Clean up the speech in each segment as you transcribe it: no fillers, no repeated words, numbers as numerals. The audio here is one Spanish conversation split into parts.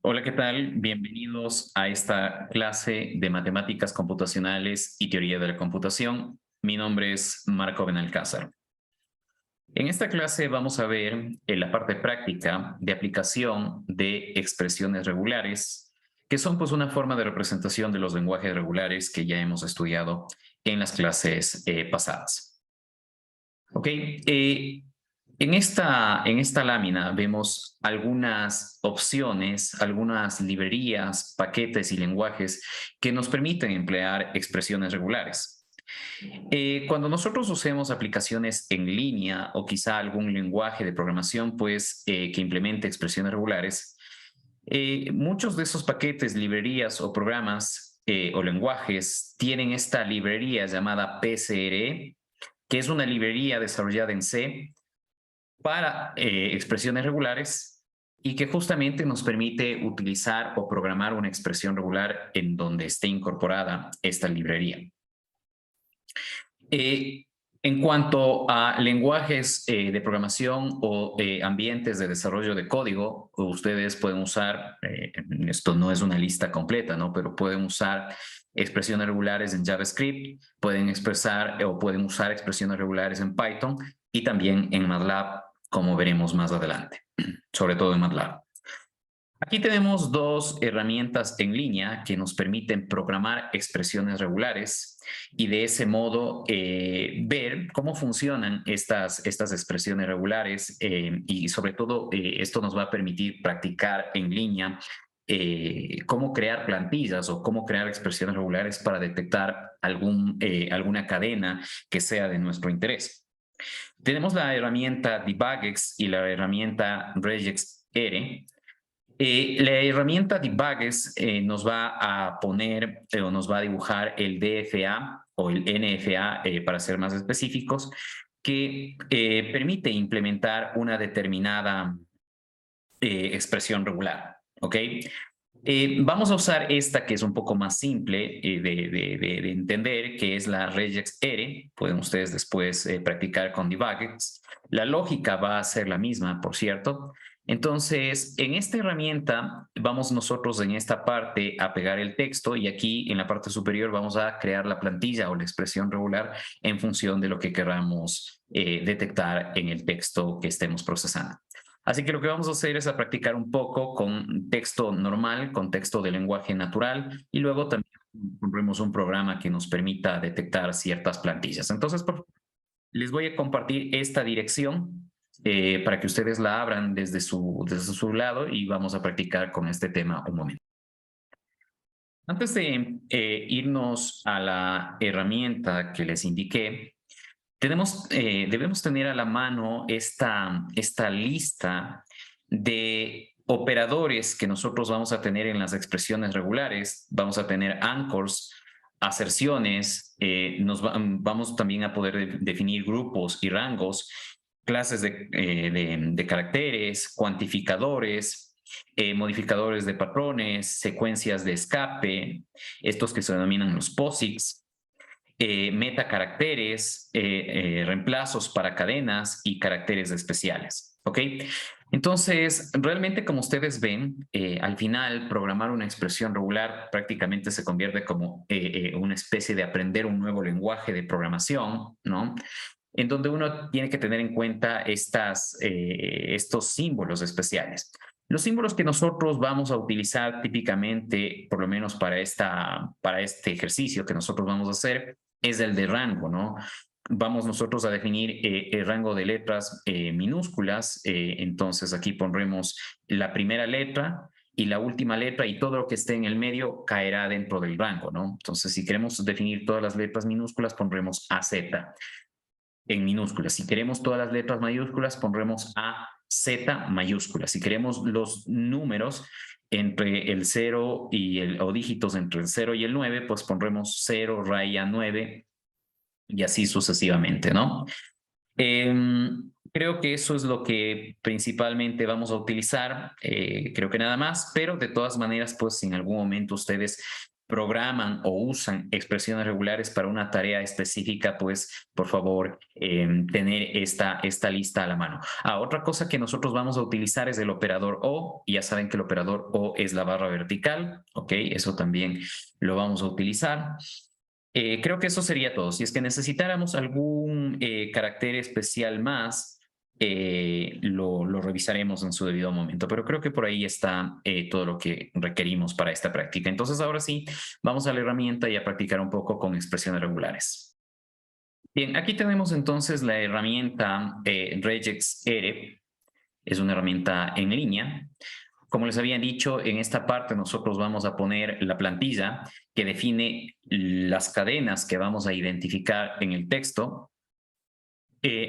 Hola, ¿qué tal? Bienvenidos a esta clase de matemáticas computacionales y teoría de la computación. Mi nombre es Marco Benalcázar. En esta clase vamos a ver la parte práctica de aplicación de expresiones regulares, que son pues una forma de representación de los lenguajes regulares que ya hemos estudiado en las clases pasadas. Ok, en esta lámina vemos algunas opciones, algunas librerías, paquetes y lenguajes que nos permiten emplear expresiones regulares. Cuando nosotros usemos aplicaciones en línea o quizá algún lenguaje de programación pues, que implemente expresiones regulares, muchos de esos paquetes, librerías o programas o lenguajes tienen esta librería llamada PCRE, que es una librería desarrollada en C para expresiones regulares y que justamente nos permite utilizar o programar una expresión regular en donde esté incorporada esta librería. En cuanto a lenguajes de programación o ambientes de desarrollo de código, ustedes pueden usar, esto no es una lista completa, ¿no? Pero pueden usar expresiones regulares en JavaScript, pueden expresar o pueden usar expresiones regulares en Python y también en MATLAB, como veremos más adelante, sobre todo en MATLAB. Aquí tenemos dos herramientas en línea que nos permiten programar expresiones regulares y de ese modo ver cómo funcionan estas expresiones regulares y sobre todo esto nos va a permitir practicar en línea cómo crear plantillas o cómo crear expresiones regulares para detectar alguna cadena que sea de nuestro interés. Tenemos la herramienta DebugX y la herramienta regexr. La herramienta DebugX nos va a poner o nos va a dibujar el DFA o el NFA para ser más específicos, que permite implementar una determinada expresión regular, ¿ok? Vamos a usar esta que es un poco más simple de entender, que es la regexr. Pueden ustedes después practicar con DebugX. La lógica va a ser la misma, por cierto. Entonces, en esta herramienta vamos nosotros en esta parte a pegar el texto y aquí en la parte superior vamos a crear la plantilla o la expresión regular en función de lo que queramos detectar en el texto que estemos procesando. Así que lo que vamos a hacer es a practicar un poco con texto normal, con texto de lenguaje natural y luego también pondremos un programa que nos permita detectar ciertas plantillas. Entonces, les voy a compartir esta dirección para que ustedes la abran desde su lado y vamos a practicar con este tema un momento. Antes de irnos a la herramienta que les indiqué, debemos tener a la mano esta lista de operadores que nosotros vamos a tener en las expresiones regulares. Vamos a tener anchors, aserciones, vamos también a poder definir grupos y rangos, clases de caracteres, cuantificadores, modificadores de patrones, secuencias de escape, estos que se denominan los POSIX, metacaracteres, reemplazos para cadenas y caracteres especiales, ¿ok? Entonces, realmente como ustedes ven, al final programar una expresión regular prácticamente se convierte como una especie de aprender un nuevo lenguaje de programación, ¿no? En donde uno tiene que tener en cuenta estos símbolos especiales. Los símbolos que nosotros vamos a utilizar típicamente, por lo menos para este ejercicio que nosotros vamos a hacer, es el de rango, ¿no? Vamos nosotros a definir el rango de letras minúsculas, entonces aquí pondremos la primera letra y la última letra y todo lo que esté en el medio caerá dentro del rango, ¿no? Entonces, si queremos definir todas las letras minúsculas, pondremos AZ en minúsculas. Si queremos todas las letras mayúsculas, pondremos AZ mayúsculas. Si queremos los números entre el 0 o dígitos entre el 0 y el 9, pues pondremos 0 raya 9 y así sucesivamente, ¿no? Creo que eso es lo que principalmente vamos a utilizar, creo que nada más, pero de todas maneras, pues si en algún momento ustedes programan o usan expresiones regulares para una tarea específica, pues por favor tener esta lista a la mano. Otra cosa que nosotros vamos a utilizar es el operador O. Ya saben que el operador O es la barra vertical, ¿ok? Eso también lo vamos a utilizar. Creo que eso sería todo. Si es que necesitáramos algún carácter especial más, lo revisaremos en su debido momento, pero creo que por ahí está todo lo que requerimos para esta práctica. Entonces, ahora sí, vamos a la herramienta y a practicar un poco con expresiones regulares. Bien, aquí tenemos entonces la herramienta regex-ere. Es una herramienta en línea. Como les había dicho, en esta parte nosotros vamos a poner la plantilla que define las cadenas que vamos a identificar en el texto.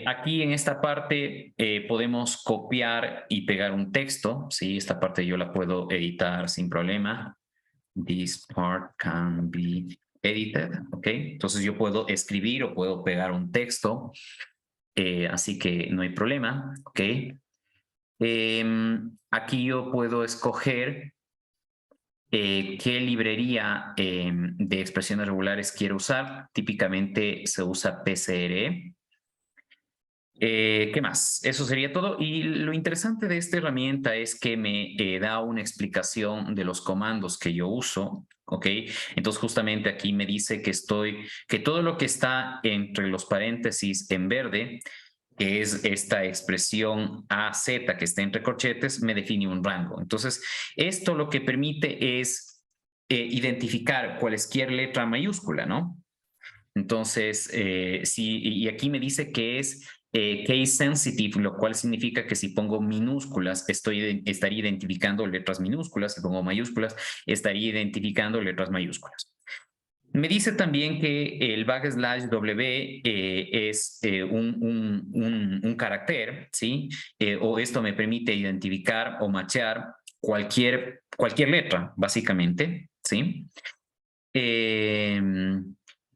Aquí en esta parte podemos copiar y pegar un texto, ¿sí? Esta parte yo la puedo editar sin problema. This part can be edited, ¿ok? Entonces yo puedo escribir o puedo pegar un texto, así que no hay problema, ¿ok? Aquí yo puedo escoger qué librería de expresiones regulares quiero usar. Típicamente se usa PCRE. ¿Qué más? Eso sería todo. Y lo interesante de esta herramienta es que me da una explicación de los comandos que yo uso, ¿ok? Entonces justamente aquí me dice que todo lo que está entre los paréntesis en verde, que es esta expresión AZ que está entre corchetes, me define un rango. Entonces, esto lo que permite es identificar cualquier letra mayúscula, ¿no? Entonces, y aquí me dice que es case sensitive, lo cual significa que si pongo minúsculas, estaría identificando letras minúsculas, si pongo mayúsculas, estaría identificando letras mayúsculas. Me dice también que el \W es un carácter, ¿sí? O esto me permite identificar o matchar cualquier letra, básicamente, ¿sí?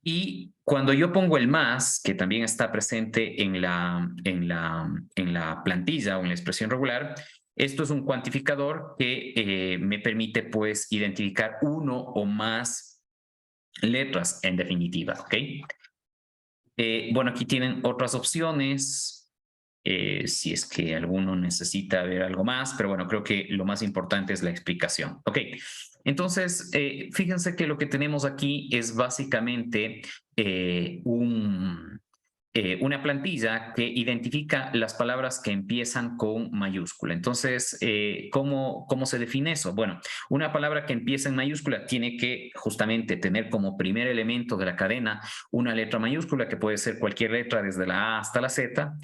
Y cuando yo pongo el más, que también está presente en la plantilla o en la expresión regular, esto es un cuantificador que me permite pues identificar uno o más letras en definitiva, ¿ok? Bueno, aquí tienen otras opciones, si es que alguno necesita ver algo más, pero bueno, creo que lo más importante es la explicación. Ok, entonces, fíjense que lo que tenemos aquí es básicamente una plantilla que identifica las palabras que empiezan con mayúscula. Entonces, ¿cómo se define eso? Bueno, una palabra que empieza en mayúscula tiene que justamente tener como primer elemento de la cadena una letra mayúscula, que puede ser cualquier letra desde la A hasta la Z.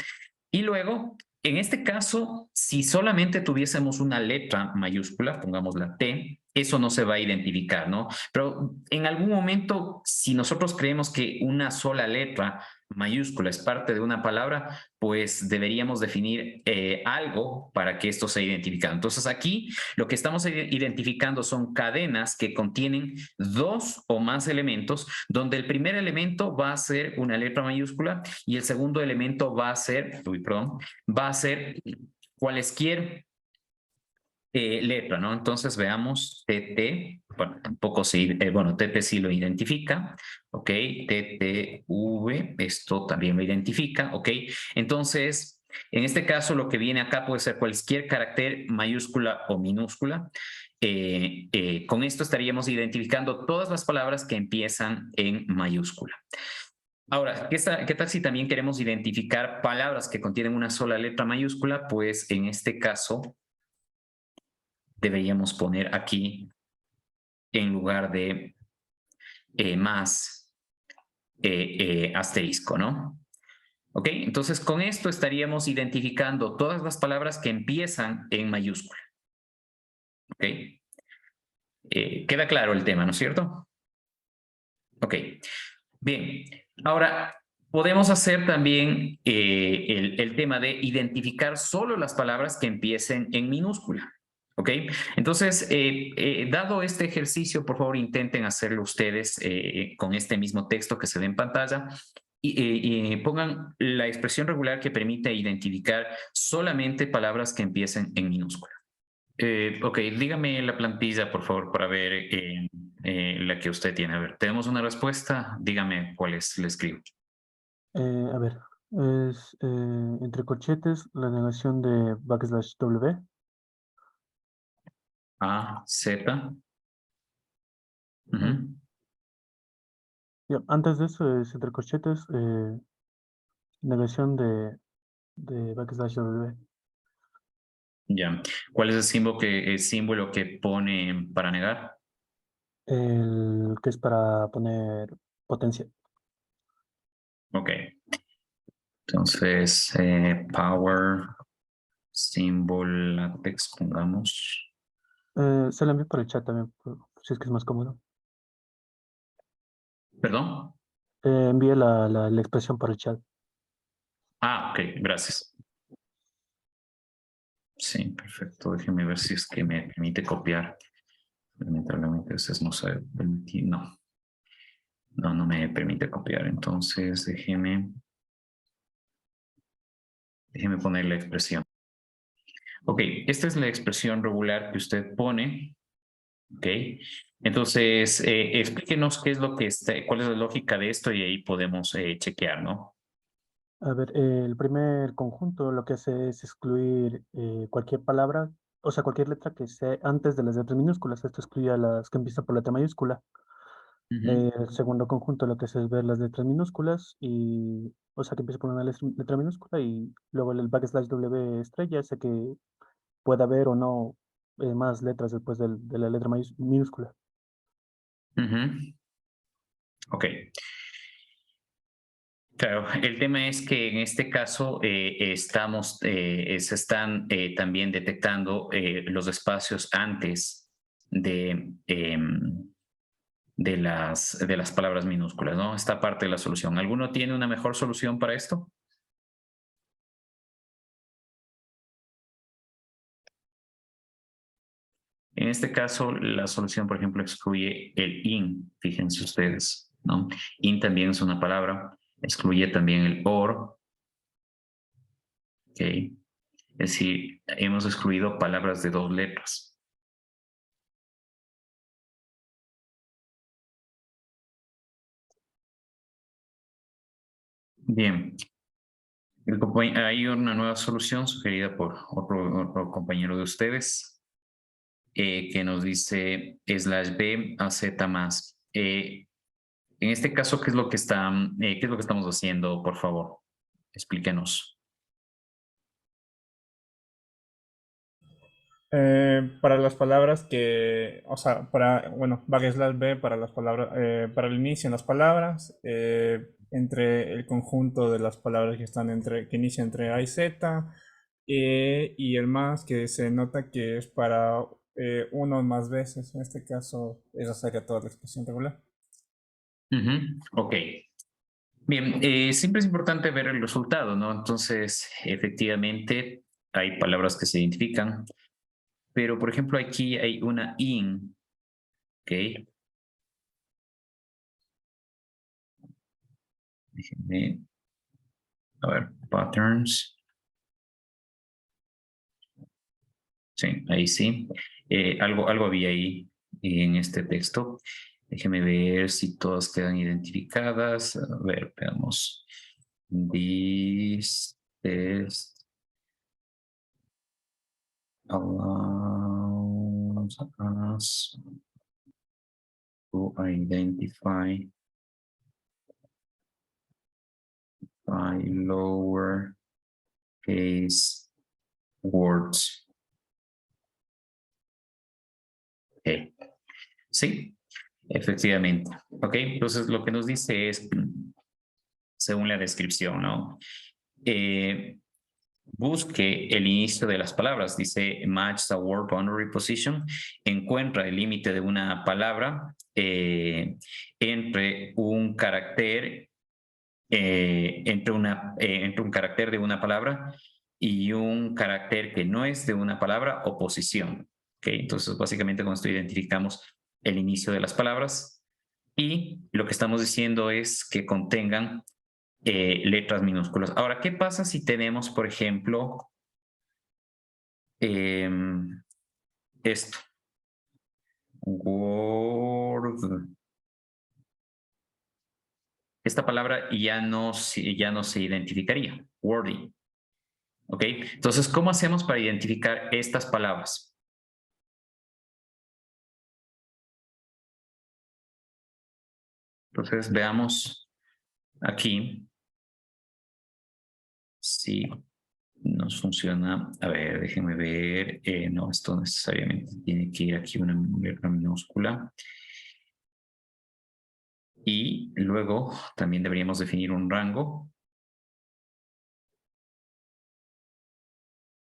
Y luego, en este caso, si solamente tuviésemos una letra mayúscula, pongamos la T, eso no se va a identificar, ¿no? Pero en algún momento, si nosotros creemos que una sola letra mayúscula es parte de una palabra, pues deberíamos definir algo para que esto sea identificado. Entonces aquí lo que estamos identificando son cadenas que contienen dos o más elementos, donde el primer elemento va a ser una letra mayúscula y el segundo elemento va a ser, va a ser cualesquier letra, ¿no? Entonces veamos TT, bueno, tampoco sí, bueno, TT sí lo identifica, ¿ok? TTV, esto también lo identifica, ¿ok? Entonces, en este caso lo que viene acá puede ser cualquier carácter mayúscula o minúscula. Con esto estaríamos identificando todas las palabras que empiezan en mayúscula. Ahora, ¿qué tal si también queremos identificar palabras que contienen una sola letra mayúscula? Pues en este caso deberíamos poner aquí, en lugar de más, asterisco, ¿no? ¿Ok? Entonces, con esto estaríamos identificando todas las palabras que empiezan en mayúscula. ¿Ok? Queda claro el tema, ¿no es cierto? Ok. Bien. Ahora, podemos hacer también el tema de identificar solo las palabras que empiecen en minúscula. ¿Ok? Entonces, dado este ejercicio, por favor intenten hacerlo ustedes con este mismo texto que se ve en pantalla y pongan la expresión regular que permite identificar solamente palabras que empiecen en minúscula. Ok, dígame la plantilla, por favor, para ver la que usted tiene. A ver, tenemos una respuesta. Dígame cuál es, le escribo. A ver, es entre corchetes la negación de backslash W. A, Z. eh, Ujú. ya, antes de eso es entre corchetes negación de backslash W. Ya. ¿Cuál es el símbolo que pone para negar? El que es para poner potencia. Ok. Entonces, power, symbol, latex, pongamos. Se lo envío por el chat también, si es que es más cómodo. ¿Perdón? Envíe la expresión por el chat. Ah, ok, gracias. Sí, perfecto. Déjeme ver si es que me permite copiar. Lamentablemente, ustedes no saben permitir. No, no me permite copiar. Entonces, déjeme poner la expresión. Ok, esta es la expresión regular que usted pone. Ok, entonces explíquenos qué es lo que está, cuál es la lógica de esto y ahí podemos chequear, ¿no? A ver, el primer conjunto lo que hace es excluir cualquier palabra, o sea, cualquier letra que sea antes de las letras minúsculas. Esto excluye a las que empiezan por letra mayúscula. Ujú, El segundo conjunto lo que hace es ver las letras minúsculas y, o sea, que empieza por una letra minúscula y luego el backslash W estrella hace que pueda haber o no más letras después de la letra minúscula. ujú. Ok, claro, el tema es que en este caso se están también detectando los espacios antes de las palabras minúsculas, ¿no? Esta parte de la solución. ¿Alguno tiene una mejor solución para esto? En este caso, la solución, por ejemplo, excluye el in, fíjense ustedes, ¿no? In también es una palabra, excluye también el or, ¿ok? Es decir, hemos excluido palabras de dos letras. Bien, hay una nueva solución sugerida por otro compañero de ustedes que nos dice slash b a z más. En este caso, ¿qué es lo que estamos haciendo, por favor? Explíquenos. Para las palabras que, o sea, bueno, backslash B para las palabras, para el inicio en las palabras, entre el conjunto de las palabras que están que inicia entre A y Z, y el más que se nota que es para uno o más veces, en este caso, esa sería toda la expresión regular. Ok. Bien, siempre es importante ver el resultado, ¿no? Entonces, efectivamente, hay palabras que se identifican, pero por ejemplo, aquí hay una in, ¿ok? Déjenme, a ver, patterns. Sí, ahí sí. Algo había ahí en este texto. Déjeme ver si todas quedan identificadas. A ver, veamos. This test allows us to identify by lower case words. Okay. Sí, efectivamente. Ok, entonces lo que nos dice es, según la descripción, ¿no? Eh, busque el inicio de las palabras, dice match the word boundary position, encuentra el límite de una palabra entre un carácter entre un carácter de una palabra y un carácter que no es de una palabra o posición. ¿Okay? Entonces, básicamente con esto identificamos el inicio de las palabras y lo que estamos diciendo es que contengan letras minúsculas. Ahora, ¿qué pasa si tenemos, por ejemplo, esto? Word word. Esta palabra ya no se identificaría. Wordy. ¿Ok? Entonces, ¿cómo hacemos para identificar estas palabras? Entonces, veamos aquí si nos funciona. A ver, déjenme ver. No, esto necesariamente tiene que ir aquí una letra minúscula. Y luego también deberíamos definir un rango.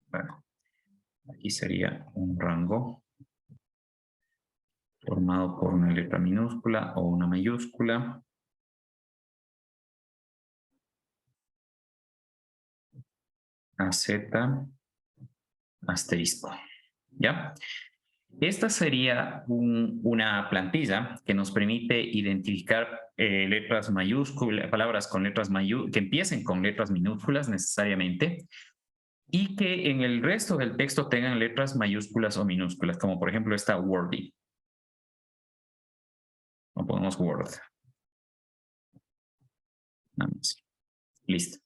Bueno, aquí sería un rango formado por una letra minúscula o una mayúscula. AZ asterisco. ¿Ya? Esta sería una plantilla que nos permite identificar letras mayúsculas, palabras con letras que empiecen con letras minúsculas necesariamente y que en el resto del texto tengan letras mayúsculas o minúsculas, como por ejemplo esta wordy. O ponemos word. Nada más. Listo.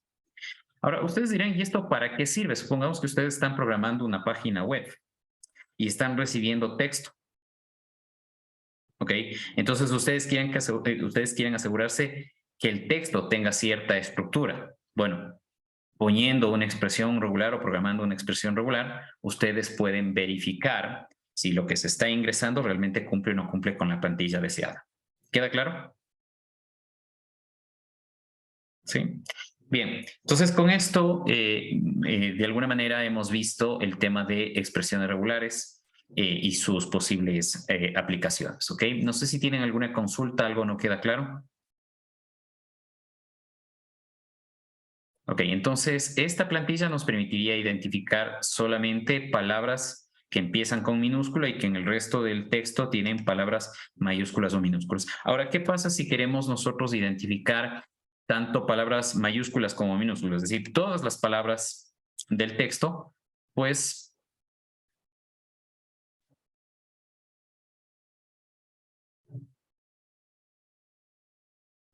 Ahora, ustedes dirán, ¿y esto para qué sirve? Supongamos que ustedes están programando una página web y están recibiendo texto. ¿Ok? Entonces, ustedes quieren asegurarse que el texto tenga cierta estructura. Bueno, poniendo una expresión regular o programando una expresión regular, ustedes pueden verificar si lo que se está ingresando realmente cumple o no cumple con la plantilla deseada. ¿Queda claro? Sí. Bien, entonces con esto, de alguna manera hemos visto el tema de expresiones regulares y sus posibles aplicaciones, ¿ok? No sé si tienen alguna consulta, algo no queda claro. Ok, entonces esta plantilla nos permitiría identificar solamente palabras que empiezan con minúscula y que en el resto del texto tienen palabras mayúsculas o minúsculas. Ahora, ¿qué pasa si queremos nosotros identificar tanto palabras mayúsculas como minúsculas? Es decir, todas las palabras del texto, pues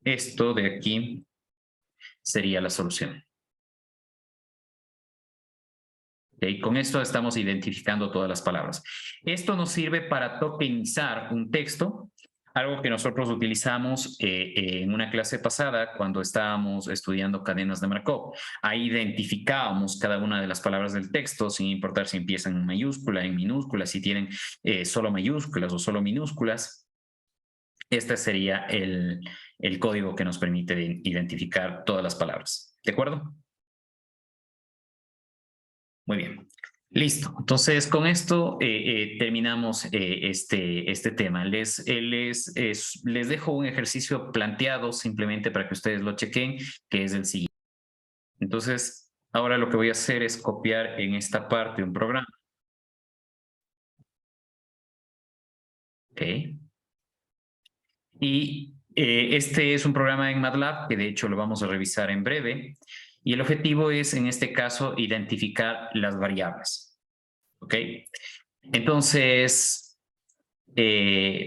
esto de aquí sería la solución. ¿Okay? Con esto estamos identificando todas las palabras. Esto nos sirve para tokenizar un texto, algo que nosotros utilizamos en una clase pasada cuando estábamos estudiando cadenas de Markov. Ahí identificábamos cada una de las palabras del texto, sin importar si empiezan en mayúscula, en minúscula, si tienen solo mayúsculas o solo minúsculas. Este sería el código que nos permite identificar todas las palabras. ¿De acuerdo? Muy bien. Listo. Entonces, con esto terminamos este tema. Les dejo un ejercicio planteado simplemente para que ustedes lo chequen, que es el siguiente. Entonces, ahora lo que voy a hacer es copiar en esta parte un programa. Ok. Y este es un programa en MATLAB que de hecho lo vamos a revisar en breve. Y el objetivo es, en este caso, identificar las variables. ¿Ok? Entonces,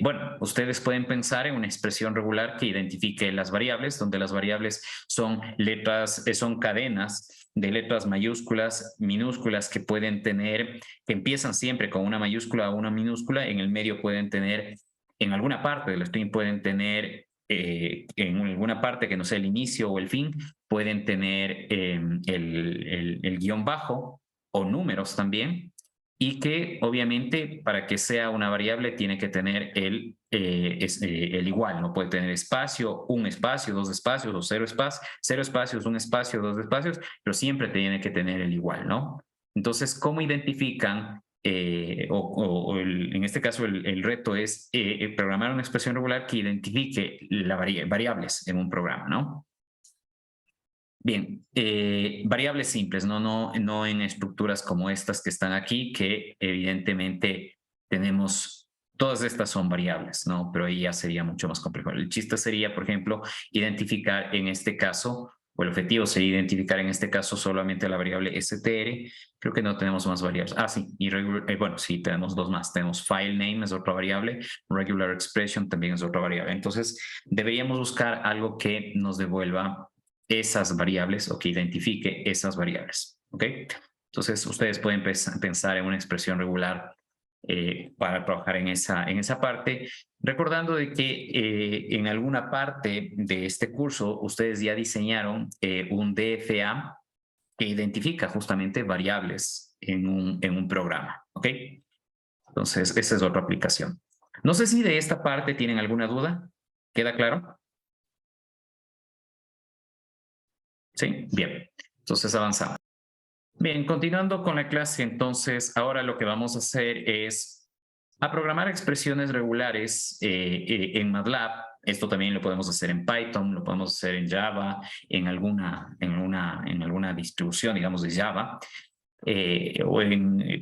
bueno, ustedes pueden pensar en una expresión regular que identifique las variables, donde las variables son letras, son cadenas de letras mayúsculas, minúsculas que pueden tener, que empiezan siempre con una mayúscula o una minúscula, en el medio pueden tener, en alguna parte del string pueden tener, en alguna parte que no sea el inicio o el fin, pueden tener el guión bajo o números también, y que obviamente para que sea una variable tiene que tener el igual, no puede tener espacio, un espacio, dos espacios o cero espacios, un espacio, dos espacios, pero siempre tiene que tener el igual, ¿no? Entonces, ¿cómo identifican? En este caso el reto es programar una expresión regular que identifique las variables en un programa, ¿no? Bien, variables simples, no en estructuras como estas que están aquí, que evidentemente tenemos, todas estas son variables, ¿no? Pero ahí ya sería mucho más complejo. El chiste sería, por ejemplo, identificar en este caso o el objetivo sería identificar en este caso solamente la variable str. Creo que no tenemos más variables. Ah, sí, bueno, sí, tenemos dos más. Tenemos file name, es otra variable, regular expression también es otra variable. Entonces, deberíamos buscar algo que nos devuelva esas variables o que identifique esas variables, ¿ok? Entonces, ustedes pueden pensar en una expresión regular para trabajar en esa parte, recordando de que en alguna parte de este curso ustedes ya diseñaron un DFA que identifica justamente variables en un programa, ¿ok? Entonces, esa es otra aplicación. No sé si de esta parte tienen alguna duda. ¿Queda claro? ¿Sí? Bien. Entonces, avanzamos. Bien, continuando con la clase, entonces, ahora lo que vamos a hacer es a programar expresiones regulares en MATLAB. Esto también lo podemos hacer en Python, lo podemos hacer en Java, en alguna distribución, digamos, de Java.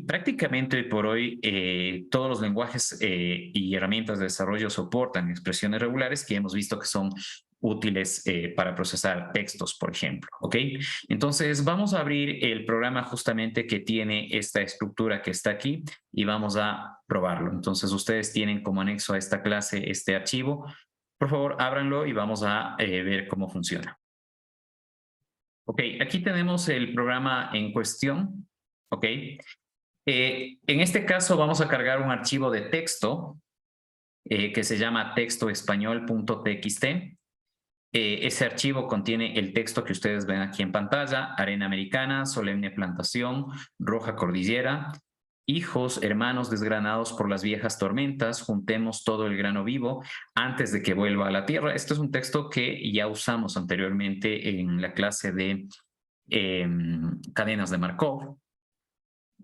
Prácticamente por hoy todos los lenguajes y herramientas de desarrollo soportan expresiones regulares que hemos visto que son útiles para procesar textos, por ejemplo, ¿ok? Entonces vamos a abrir el programa justamente que tiene esta estructura que está aquí y vamos a probarlo. Entonces ustedes tienen como anexo a esta clase este archivo. Por favor, ábranlo y vamos a ver cómo funciona. Ok, aquí tenemos el programa en cuestión, ok. En este caso vamos a cargar un archivo de texto que se llama textoespañol.txt. Ese archivo contiene el texto que ustedes ven aquí en pantalla: arena americana, solemne plantación, roja cordillera, hijos, hermanos desgranados por las viejas tormentas, juntemos todo el grano vivo antes de que vuelva a la tierra. Este es un texto que ya usamos anteriormente en la clase de cadenas de Markov.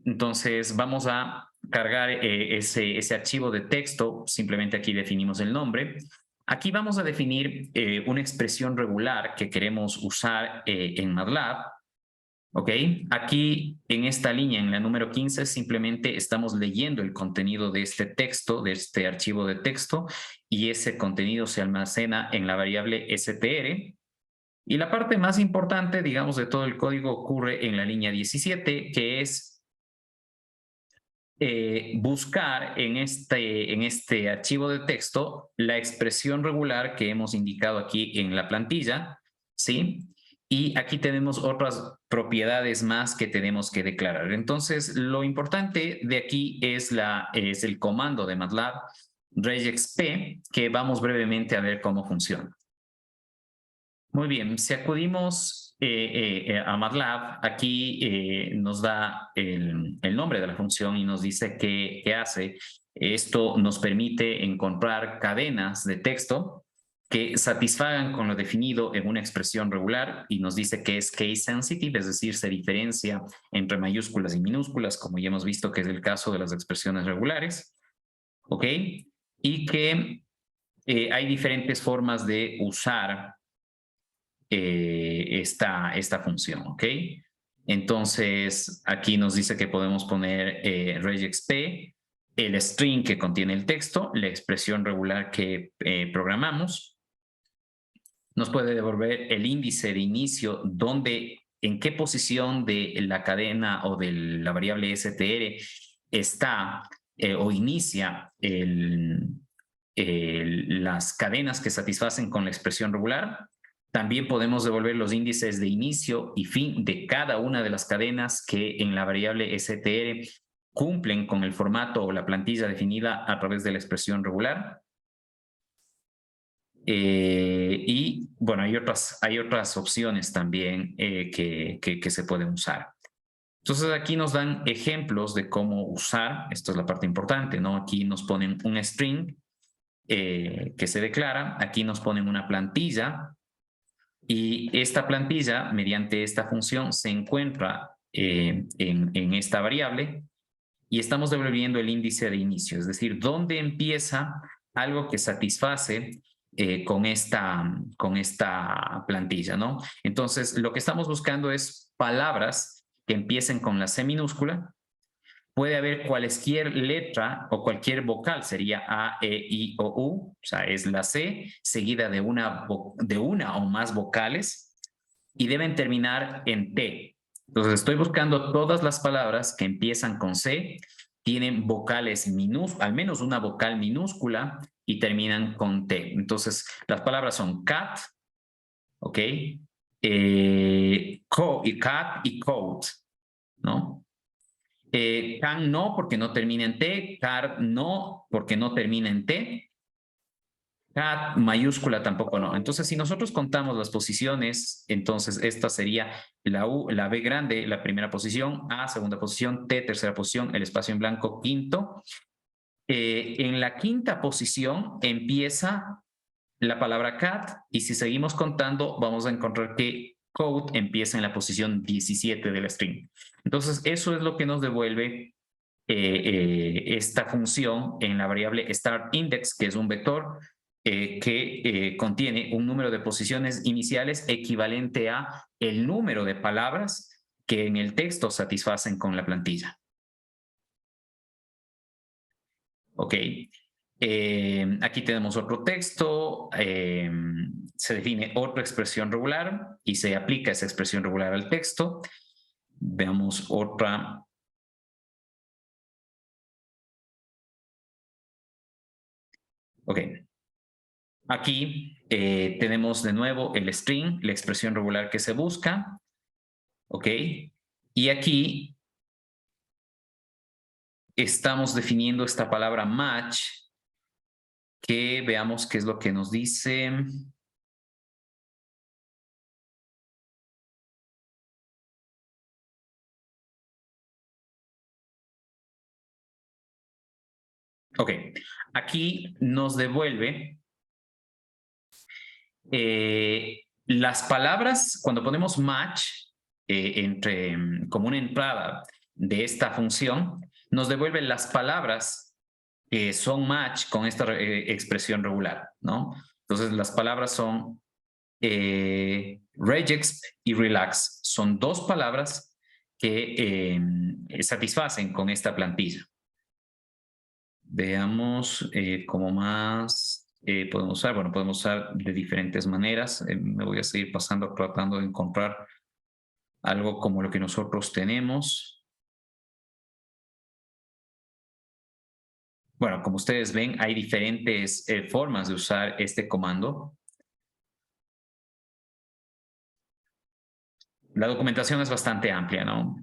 Entonces vamos a cargar ese archivo de texto. Simplemente aquí definimos el nombre. Aquí vamos a definir una expresión regular que queremos usar en MATLAB. ¿Ok? Aquí en esta línea, en la número 15, simplemente estamos leyendo el contenido de este texto, de este archivo de texto, y ese contenido se almacena en la variable str. Y la parte más importante, digamos, de todo el código ocurre en la línea 17, que es buscar en este archivo de texto la expresión regular que hemos indicado aquí en la plantilla, ¿sí? Y aquí tenemos otras propiedades más que tenemos que declarar. Entonces, lo importante de aquí es el comando de MATLAB regexp, que vamos brevemente a ver cómo funciona. Muy bien, si acudimos a MATLAB, aquí nos da el nombre de la función y nos dice qué hace. Esto nos permite encontrar cadenas de texto que satisfagan con lo definido en una expresión regular, y nos dice que es case sensitive, es decir, se diferencia entre mayúsculas y minúsculas, como ya hemos visto que es el caso de las expresiones regulares, ¿ok? Y que hay diferentes formas de usar esta función, ¿ok? Entonces, aquí nos dice que podemos poner regexp, el string que contiene el texto, la expresión regular que programamos. Nos puede devolver el índice de inicio, en qué posición de la cadena o de la variable str está o inicia las cadenas que satisfacen con la expresión regular. También podemos devolver los índices de inicio y fin de cada una de las cadenas que en la variable str cumplen con el formato o la plantilla definida a través de la expresión regular. Y bueno, hay otras opciones también que se pueden usar. Entonces aquí nos dan ejemplos de cómo usar. Esto es la parte importante, ¿no? Aquí nos ponen un string que se declara. Aquí nos ponen una plantilla. Y esta plantilla, mediante esta función, se encuentra en esta variable y estamos devolviendo el índice de inicio, es decir, dónde empieza algo que satisface con esta plantilla, ¿no? Entonces, lo que estamos buscando es palabras que empiecen con la C minúscula. Puede haber cualquier letra o cualquier vocal, sería A, E, I o U, o sea, es la C seguida de una o más vocales. y deben terminar en T. Entonces estoy buscando todas las palabras que empiezan con C, tienen vocales minúsculas, al menos una vocal minúscula, y terminan con T. Entonces las palabras son cat, ¿ok? Cat y coat, ¿no? Can no, porque no termina en T. Car no, porque no termina en T. Cat mayúscula tampoco no. Entonces, si nosotros contamos las posiciones, entonces esta sería la U, la B grande, la primera posición, A, segunda posición, T, tercera posición, el espacio en blanco, quinto. En la quinta posición empieza la palabra cat, y si seguimos contando, vamos a encontrar que coat empieza en la posición 17 del string. Entonces, eso es lo que nos devuelve esta función en la variable start index, que es un vector que contiene un número de posiciones iniciales equivalente a el número de palabras que en el texto satisfacen con la plantilla. Ok. Aquí tenemos otro texto, se define otra expresión regular y se aplica esa expresión regular al texto. Veamos otra. Ok. Aquí tenemos de nuevo el string, la expresión regular que se busca. Ok. Y aquí estamos definiendo esta palabra match, que veamos qué es lo que nos dice. Ok, aquí nos devuelve las palabras, cuando ponemos match como una entrada de esta función, nos devuelve las palabras que son match con esta expresión regular, ¿no? Entonces las palabras son regex y relax. Son dos palabras que satisfacen con esta plantilla. Veamos cómo más podemos usar. Bueno, podemos usar de diferentes maneras. Me voy a seguir pasando tratando de encontrar algo como lo que nosotros tenemos. Bueno, como ustedes ven, hay diferentes formas de usar este comando. La documentación es bastante amplia, ¿no?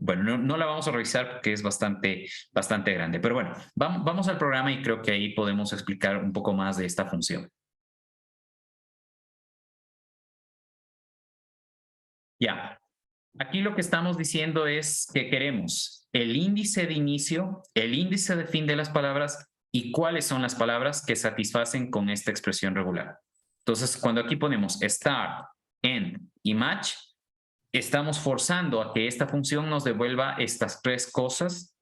Bueno, no la vamos a revisar porque es bastante grande. Pero bueno, vamos al programa y creo que ahí podemos explicar un poco más de esta función. Ya. Aquí lo que estamos diciendo es que queremos el índice de inicio, el índice de fin de las palabras y cuáles son las palabras que satisfacen con esta expresión regular. Entonces, cuando aquí ponemos start, end y match, estamos forzando a que esta función nos devuelva estas tres cosas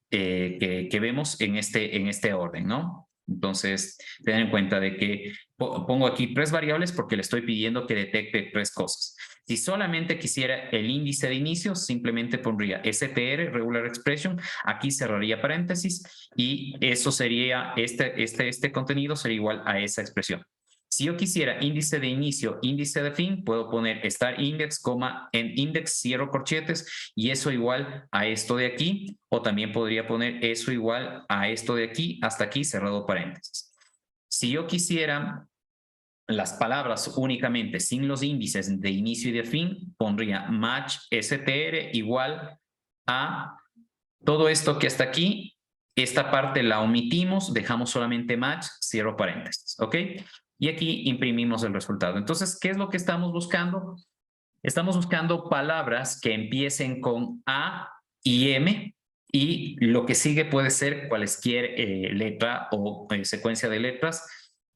que vemos en este orden, ¿no? Entonces, tener en cuenta de que pongo aquí tres variables porque le estoy pidiendo que detecte tres cosas. Si solamente quisiera el índice de inicio, simplemente pondría str, regular expression, aquí cerraría paréntesis y eso sería, este contenido sería igual a esa expresión. Si yo quisiera índice de inicio, índice de fin, puedo poner start index, end index, cierro corchetes y eso igual a esto de aquí, o también podría poner eso igual a esto de aquí, hasta aquí, cerrado paréntesis. Si yo quisiera las palabras únicamente sin los índices de inicio y de fin, pondría match str igual a todo esto que está aquí. Esta parte la omitimos, dejamos solamente match, cierro paréntesis, ¿ok? Y aquí imprimimos el resultado. Entonces, ¿qué es lo que estamos buscando? Estamos buscando palabras que empiecen con A y M y lo que sigue puede ser cualquier letra o secuencia de letras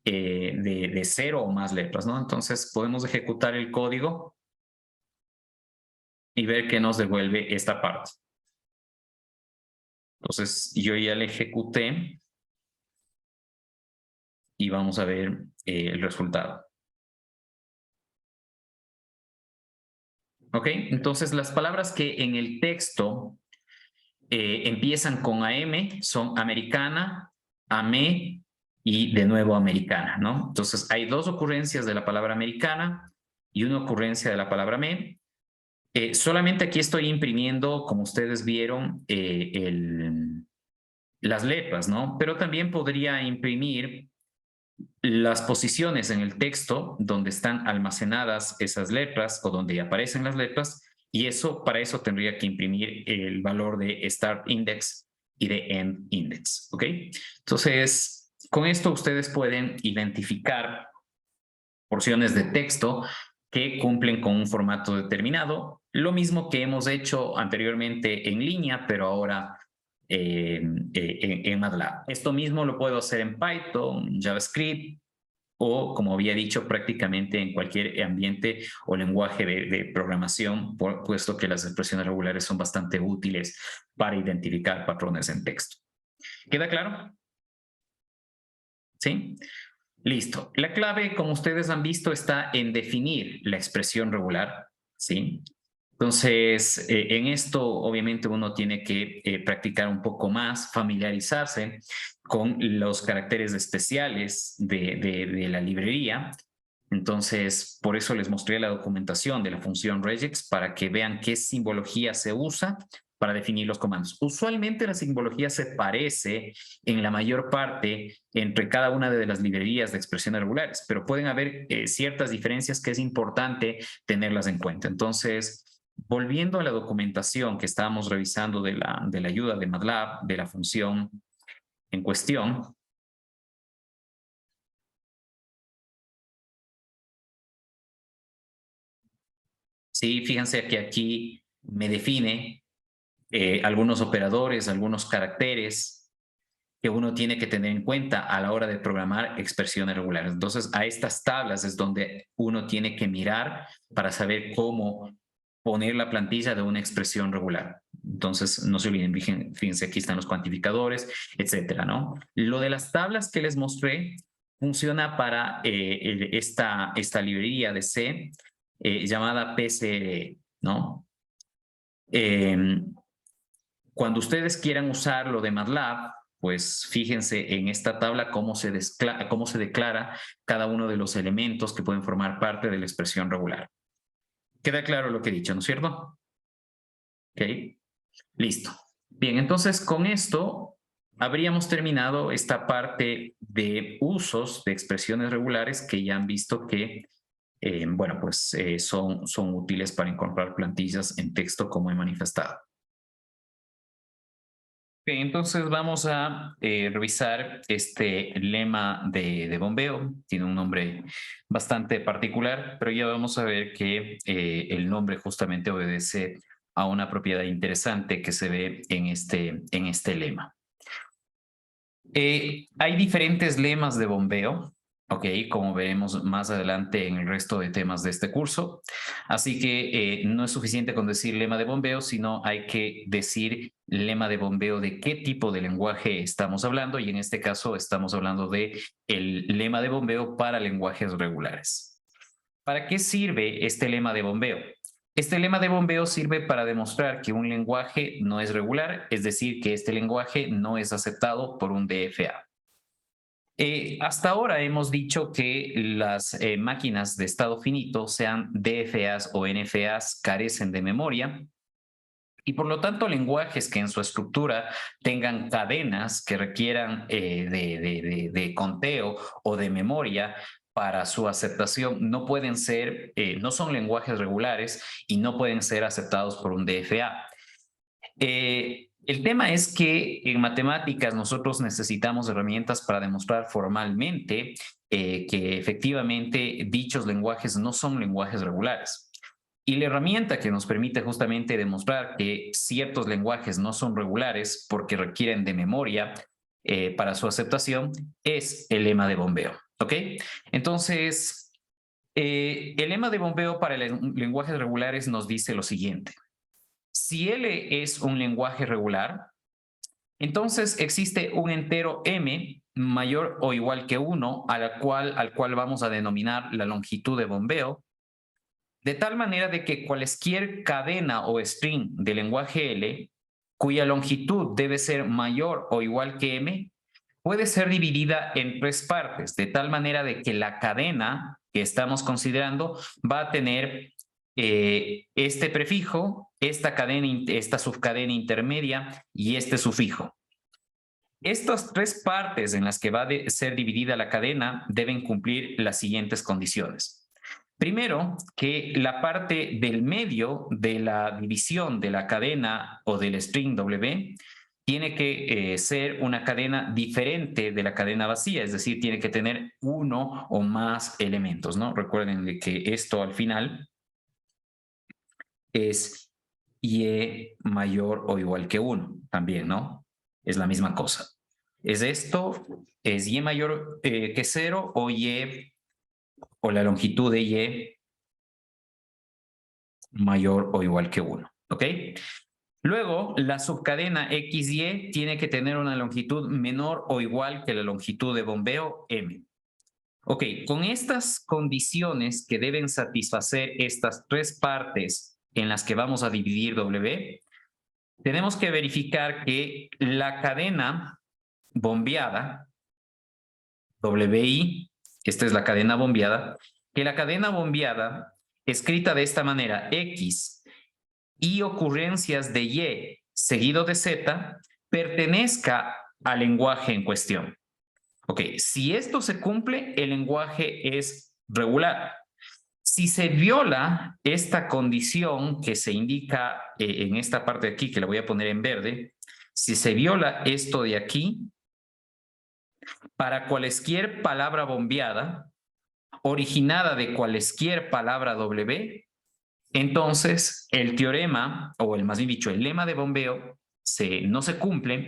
de 0 o más letras, ¿no? Entonces, podemos ejecutar el código y ver qué nos devuelve esta parte. Entonces, yo ya le ejecuté y vamos a ver el resultado. ¿Ok? Entonces, las palabras que en el texto empiezan con AM son americana, amé y de nuevo americana, ¿no? Entonces, hay dos ocurrencias de la palabra americana y una ocurrencia de la palabra me. Solamente aquí estoy imprimiendo, como ustedes vieron, las letras, ¿no? Pero también podría imprimir las posiciones en el texto donde están almacenadas esas letras o donde aparecen las letras, y eso, para eso tendría que imprimir el valor de start index y de end index, ¿ok? Entonces, con esto ustedes pueden identificar porciones de texto que cumplen con un formato determinado, lo mismo que hemos hecho anteriormente en línea, pero ahora en MATLAB. Esto mismo lo puedo hacer en Python, JavaScript, o, como había dicho, prácticamente en cualquier ambiente o lenguaje de programación, puesto que las expresiones regulares son bastante útiles para identificar patrones en texto. ¿Queda claro? ¿Sí? Listo. La clave, como ustedes han visto, está en definir la expresión regular, ¿sí? Entonces, en esto obviamente uno tiene que practicar un poco más, familiarizarse con los caracteres especiales de la librería. Entonces, por eso les mostré la documentación de la función regex para que vean qué simbología se usa para definir los comandos. Usualmente la simbología se parece en la mayor parte entre cada una de las librerías de expresiones regulares, pero pueden haber ciertas diferencias que es importante tenerlas en cuenta. Entonces, volviendo a la documentación que estábamos revisando de la ayuda de MATLAB, de la función en cuestión, sí, fíjense que aquí me define algunos operadores, algunos caracteres que uno tiene que tener en cuenta a la hora de programar expresiones regulares. Entonces, a estas tablas es donde uno tiene que mirar para saber cómo poner la plantilla de una expresión regular. Entonces, no se olviden, fíjense, aquí están los cuantificadores, etcétera, ¿no? Lo de las tablas que les mostré funciona para esta librería de C llamada PCRE, ¿no? Cuando ustedes quieran usar lo de MATLAB, pues fíjense en esta tabla cómo se declara cada uno de los elementos que pueden formar parte de la expresión regular. ¿Queda claro lo que he dicho, no es cierto? Ok, listo. Bien, entonces con esto habríamos terminado esta parte de usos de expresiones regulares que ya han visto que, bueno, pues son útiles para encontrar plantillas en texto como he manifestado. Bien, entonces vamos a revisar este lema de bombeo. Tiene un nombre bastante particular, pero ya vamos a ver que el nombre justamente obedece a una propiedad interesante que se ve en este lema. Hay diferentes lemas de bombeo, ¿ok? Como veremos más adelante en el resto de temas de este curso. Así que no es suficiente con decir lema de bombeo, sino hay que decir lema de bombeo de qué tipo de lenguaje estamos hablando, y en este caso estamos hablando de el lema de bombeo para lenguajes regulares. ¿Para qué sirve este lema de bombeo? Este lema de bombeo sirve para demostrar que un lenguaje no es regular, es decir, que este lenguaje no es aceptado por un DFA. Hasta ahora hemos dicho que las máquinas de estado finito, sean DFAs o NFAs, carecen de memoria, y por lo tanto lenguajes que en su estructura tengan cadenas que requieran de conteo o de memoria para su aceptación no pueden ser, no son lenguajes regulares y no pueden ser aceptados por un DFA. El tema es que en matemáticas nosotros necesitamos herramientas para demostrar formalmente que efectivamente dichos lenguajes no son lenguajes regulares. Y la herramienta que nos permite justamente demostrar que ciertos lenguajes no son regulares porque requieren de memoria para su aceptación es el lema de bombeo, ¿ok? Entonces, el lema de bombeo para lenguajes regulares nos dice lo siguiente. Si L es un lenguaje regular, entonces existe un entero M mayor o igual que 1 al cual vamos a denominar la longitud de bombeo, de tal manera de que cualquier cadena o string de lenguaje L, cuya longitud debe ser mayor o igual que M, puede ser dividida en 3 partes, de tal manera de que la cadena que estamos considerando va a tener este prefijo, esta subcadena intermedia y este sufijo. Estas tres partes en las que va a ser dividida la cadena deben cumplir las siguientes condiciones. Primero, que la parte del medio de la división de la cadena o del string W tiene que ser una cadena diferente de la cadena vacía, es decir, tiene que tener uno o más elementos, ¿no? Recuerden que esto al final es y mayor o igual que 1 también, ¿no? Es la misma cosa. Es esto, es y mayor que 0 o y, o la longitud de y mayor o igual que 1, ¿ok? Luego, la subcadena XY tiene que tener una longitud menor o igual que la longitud de bombeo M. Ok, con estas condiciones que deben satisfacer estas tres partes en las que vamos a dividir W, tenemos que verificar que la cadena bombeada, WI, esta es la cadena bombeada, que la cadena bombeada, escrita de esta manera, X y ocurrencias de Y seguido de Z, pertenezca al lenguaje en cuestión. Ok, si esto se cumple, el lenguaje es regular. Si se viola esta condición que se indica en esta parte de aquí, que la voy a poner en verde, si se viola esto de aquí, para cualesquier palabra bombeada, originada de cualesquier palabra W, entonces el teorema, o más bien dicho, el lema de bombeo no se cumple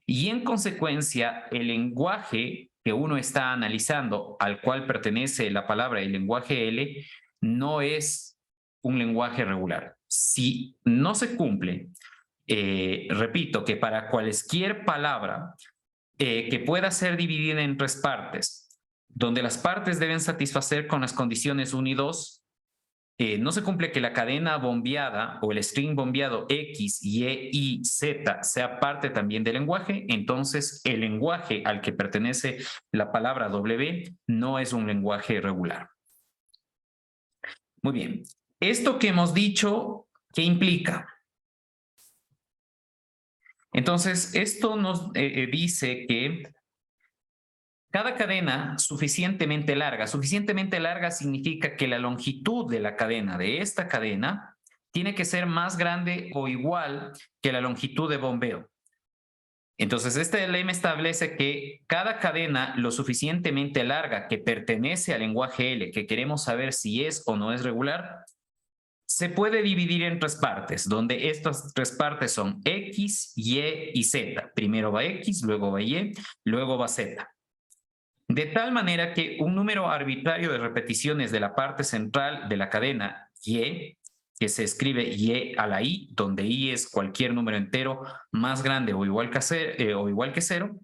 y en consecuencia el lenguaje que uno está analizando, al cual pertenece la palabra el lenguaje L, no es un lenguaje regular. Si no se cumple, repito que para cualesquier palabra que pueda ser dividida en tres partes, donde las partes deben satisfacer con las condiciones 1 y 2, no se cumple que la cadena bombeada o el string bombeado X, Y, Z sea parte también del lenguaje, entonces el lenguaje al que pertenece la palabra W no es un lenguaje regular. Muy bien. Esto que hemos dicho, ¿qué implica? Entonces, esto nos dice que cada cadena suficientemente larga significa que la longitud de la cadena, de esta cadena, tiene que ser más grande o igual que la longitud de bombeo. Entonces, este lema establece que cada cadena lo suficientemente larga que pertenece al lenguaje L, que queremos saber si es o no es regular, se puede dividir en tres partes, donde estas tres partes son X, Y y Z. Primero va X, luego va Y, luego va Z. De tal manera que un número arbitrario de repeticiones de la parte central de la cadena Y, que se escribe Y a la I, donde I es cualquier número entero más grande o igual que 0,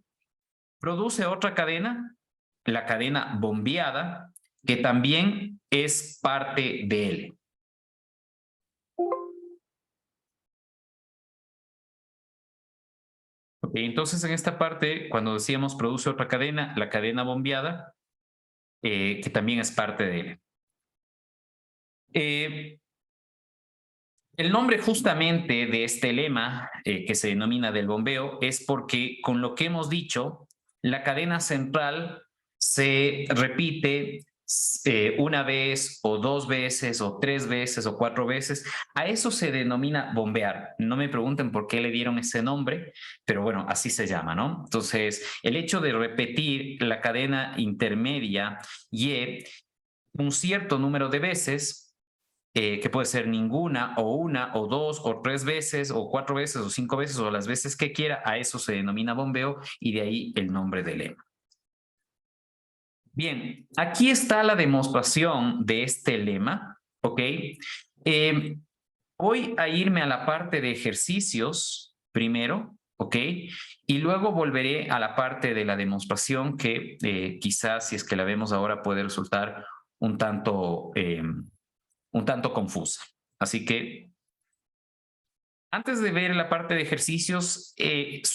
produce otra cadena, la cadena bombeada, que también es parte de L. Okay, entonces en esta parte, cuando decíamos produce otra cadena, la cadena bombeada, que también es parte de él. El nombre justamente de este lema que se denomina del bombeo es porque con lo que hemos dicho, la cadena central se repite una vez o dos veces o tres veces o cuatro veces. A eso se denomina bombear. No me pregunten por qué le dieron ese nombre, pero bueno, así se llama, ¿no? Entonces, el hecho de repetir la cadena intermedia Y un cierto número de veces, que puede ser ninguna o una o dos o tres veces o cuatro veces o cinco veces o las veces que quiera, a eso se denomina bombeo y de ahí el nombre del lema. Bien, aquí está la demostración de este lema, ¿ok? Voy a irme a la parte de ejercicios primero, ¿ok? Y luego volveré a la parte de la demostración que quizás si es que la vemos ahora puede resultar un tanto confusa. Así que Antes de ver la parte de ejercicios,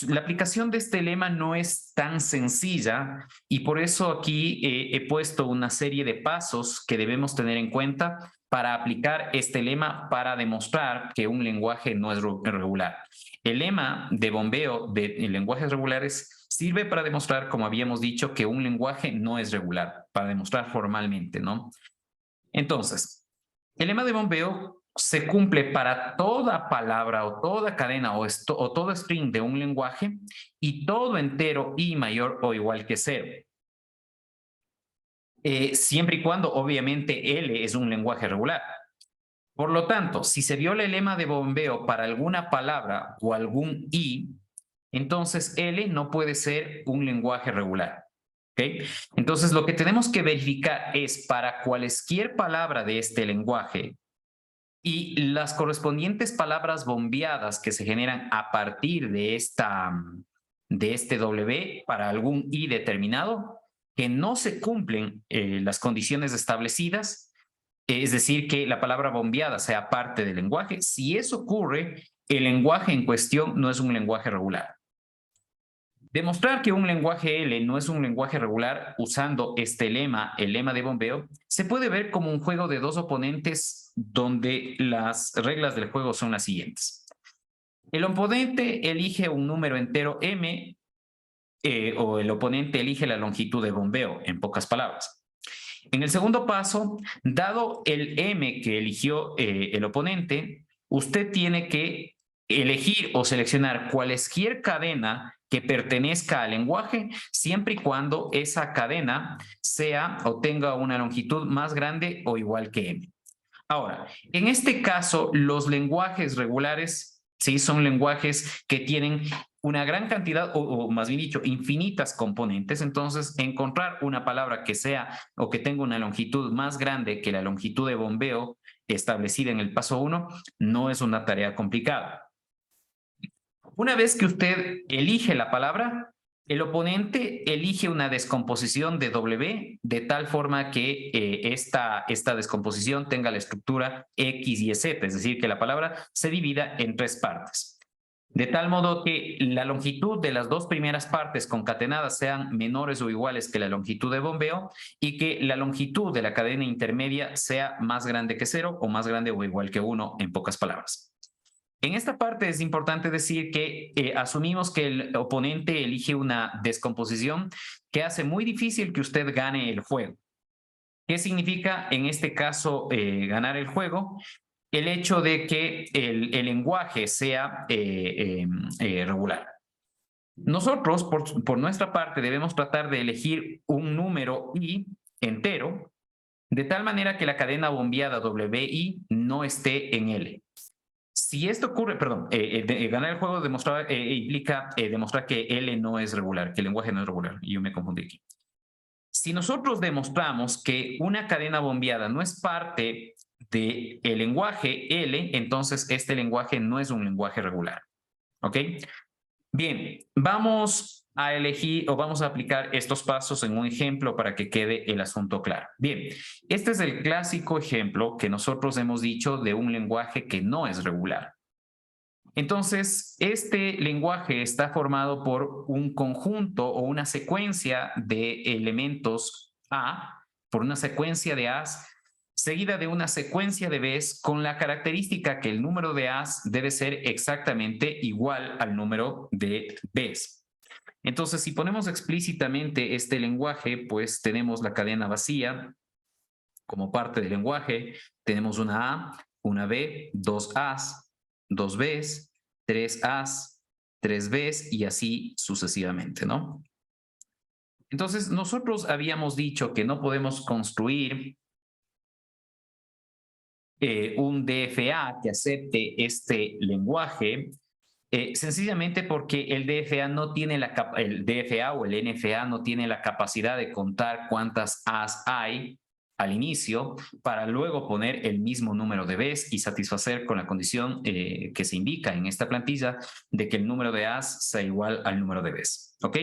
la aplicación de este lema no es tan sencilla y por eso aquí he puesto una serie de pasos que debemos tener en cuenta para aplicar este lema para demostrar que un lenguaje no es regular. El lema de bombeo de lenguajes regulares sirve para demostrar, como habíamos dicho, que un lenguaje no es regular, para demostrar formalmente, ¿no? Entonces, el lema de bombeo se cumple para toda palabra o toda cadena o todo string de un lenguaje y todo entero y mayor o igual que 0. Siempre y cuando, obviamente, L es un lenguaje regular. Por lo tanto, si se viola el lema de bombeo para alguna palabra o algún i, entonces L no puede ser un lenguaje regular. ¿Okay? Entonces, lo que tenemos que verificar es para cualquier palabra de este lenguaje y las correspondientes palabras bombeadas que se generan a partir de este W para algún i determinado, que no se cumplen las condiciones establecidas, es decir, que la palabra bombeada sea parte del lenguaje. Si eso ocurre, el lenguaje en cuestión no es un lenguaje regular. Demostrar que un lenguaje L no es un lenguaje regular usando este lema, el lema de bombeo, se puede ver como un juego de dos oponentes donde las reglas del juego son las siguientes. El oponente elige un número entero m o el oponente elige la longitud de bombeo, en pocas palabras. En el segundo paso, dado el m que eligió el oponente, usted tiene que elegir o seleccionar cualquier cadena que pertenezca al lenguaje, siempre y cuando esa cadena sea o tenga una longitud más grande o igual que m. Ahora, en este caso, los lenguajes regulares, sí, son lenguajes que tienen una gran cantidad, o más bien dicho, infinitas componentes. Entonces, encontrar una palabra que sea o que tenga una longitud más grande que la longitud de bombeo establecida en el paso 1 no es una tarea complicada. Una vez que usted elige la palabra, el oponente elige una descomposición de W de tal forma que esta descomposición tenga la estructura X y Z, es decir, que la palabra se divida en 3 partes. De tal modo que la longitud de las 2 primeras partes concatenadas sean menores o iguales que la longitud de bombeo y que la longitud de la cadena intermedia sea más grande que 0 o más grande o igual que 1, en pocas palabras. En esta parte es importante decir que asumimos que el oponente elige una descomposición que hace muy difícil que usted gane el juego. ¿Qué significa en este caso ganar el juego? El hecho de que el lenguaje sea regular. Nosotros, por nuestra parte, debemos tratar de elegir un número i entero, de tal manera que la cadena bombeada WI no esté en L. Si esto ocurre, perdón, ganar el juego implica demostrar que L no es regular, que el lenguaje no es regular. Yo me confundí aquí. Si nosotros demostramos que una cadena bombeada no es parte del lenguaje L, entonces este lenguaje no es un lenguaje regular. ¿Ok? Bien, vamos a elegir o vamos a aplicar estos pasos en un ejemplo para que quede el asunto claro. Bien, este es el clásico ejemplo que nosotros hemos dicho de un lenguaje que no es regular. Entonces, este lenguaje está formado por un conjunto o una secuencia de elementos A, por una secuencia de A's, seguida de una secuencia de B's con la característica que el número de A's debe ser exactamente igual al número de B's. Entonces, si ponemos explícitamente este lenguaje, pues tenemos la cadena vacía como parte del lenguaje. Tenemos una A, una B, 2 A's, 2 B's, 3 A's, 3 B's y así sucesivamente, ¿no? Entonces, nosotros habíamos dicho que no podemos construir un DFA que acepte este lenguaje sencillamente porque el DFA no tiene el DFA o el NFA no tiene la capacidad de contar cuántas A's hay al inicio para luego poner el mismo número de B's y satisfacer con la condición que se indica en esta plantilla de que el número de A's sea igual al número de B's. ¿Ok?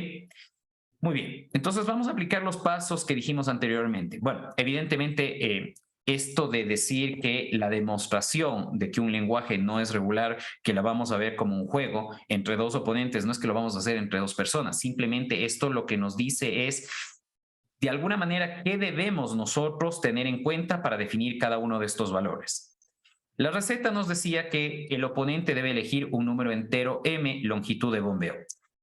Muy bien. Entonces vamos a aplicar los pasos que dijimos anteriormente. Bueno, evidentemente esto de decir que la demostración de que un lenguaje no es regular, que la vamos a ver como un juego entre dos oponentes, no es que lo vamos a hacer entre dos personas, simplemente esto lo que nos dice es, de alguna manera, qué debemos nosotros tener en cuenta para definir cada uno de estos valores. La receta nos decía que el oponente debe elegir un número entero m, longitud de bombeo.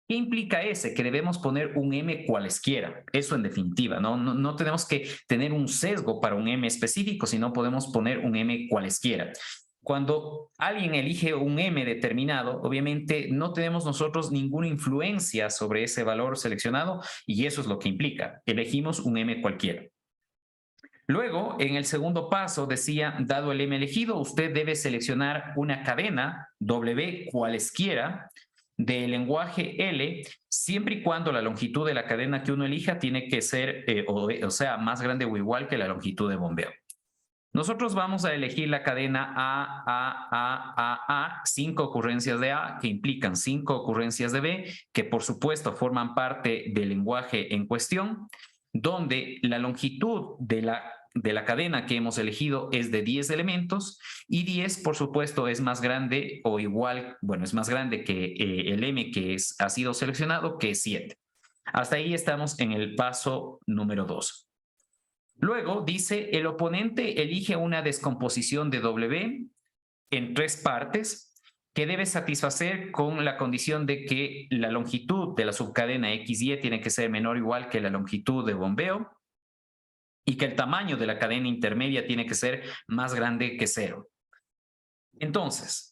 ¿Qué implica ese? Que debemos poner un m cualesquiera. Eso en definitiva, no tenemos que tener un sesgo para un m específico, sino podemos poner un m cualesquiera. Cuando alguien elige un m determinado, obviamente no tenemos nosotros ninguna influencia sobre ese valor seleccionado y eso es lo que implica. Elegimos un m cualquiera. Luego, en el segundo paso decía, dado el m elegido, usted debe seleccionar una cadena W cualesquiera del lenguaje L, siempre y cuando la longitud de la cadena que uno elija tiene que ser, o sea, más grande o igual que la longitud de bombeo. Nosotros vamos a elegir la cadena A, 5 ocurrencias de A, que implican 5 ocurrencias de B, que por supuesto forman parte del lenguaje en cuestión, donde la longitud de la cadena que hemos elegido es de 10 elementos y 10, por supuesto, es más grande o igual, bueno, es más grande que el M que ha sido seleccionado, que es 7. Hasta ahí estamos en el paso número 2. Luego dice, el oponente elige una descomposición de W en 3 partes que debe satisfacer con la condición de que la longitud de la subcadena XY tiene que ser menor o igual que la longitud de bombeo y que el tamaño de la cadena intermedia tiene que ser más grande que 0. Entonces,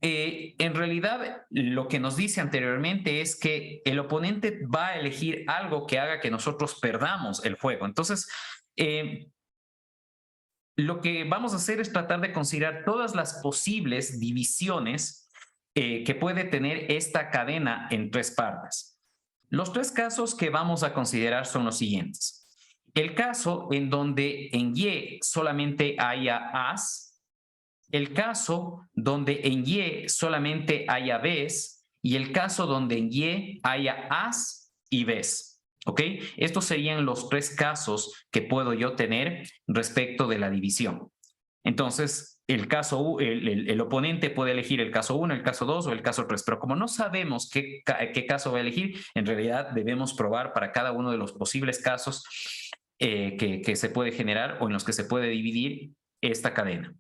en realidad lo que nos dice anteriormente es que el oponente va a elegir algo que haga que nosotros perdamos el juego. Entonces, lo que vamos a hacer es tratar de considerar todas las posibles divisiones que puede tener esta cadena en 3 partes. Los 3 casos que vamos a considerar son los siguientes. El caso en donde en Y solamente haya As, el caso donde en Y solamente haya Bs y el caso donde en Y haya As y Bs. ¿Ok? Estos serían los 3 casos que puedo yo tener respecto de la división. Entonces, el oponente puede elegir el caso 1, el caso 2 o el caso 3, pero como no sabemos qué caso va a elegir, en realidad debemos probar para cada uno de los posibles casos que se puede generar o en los que se puede dividir esta cadena.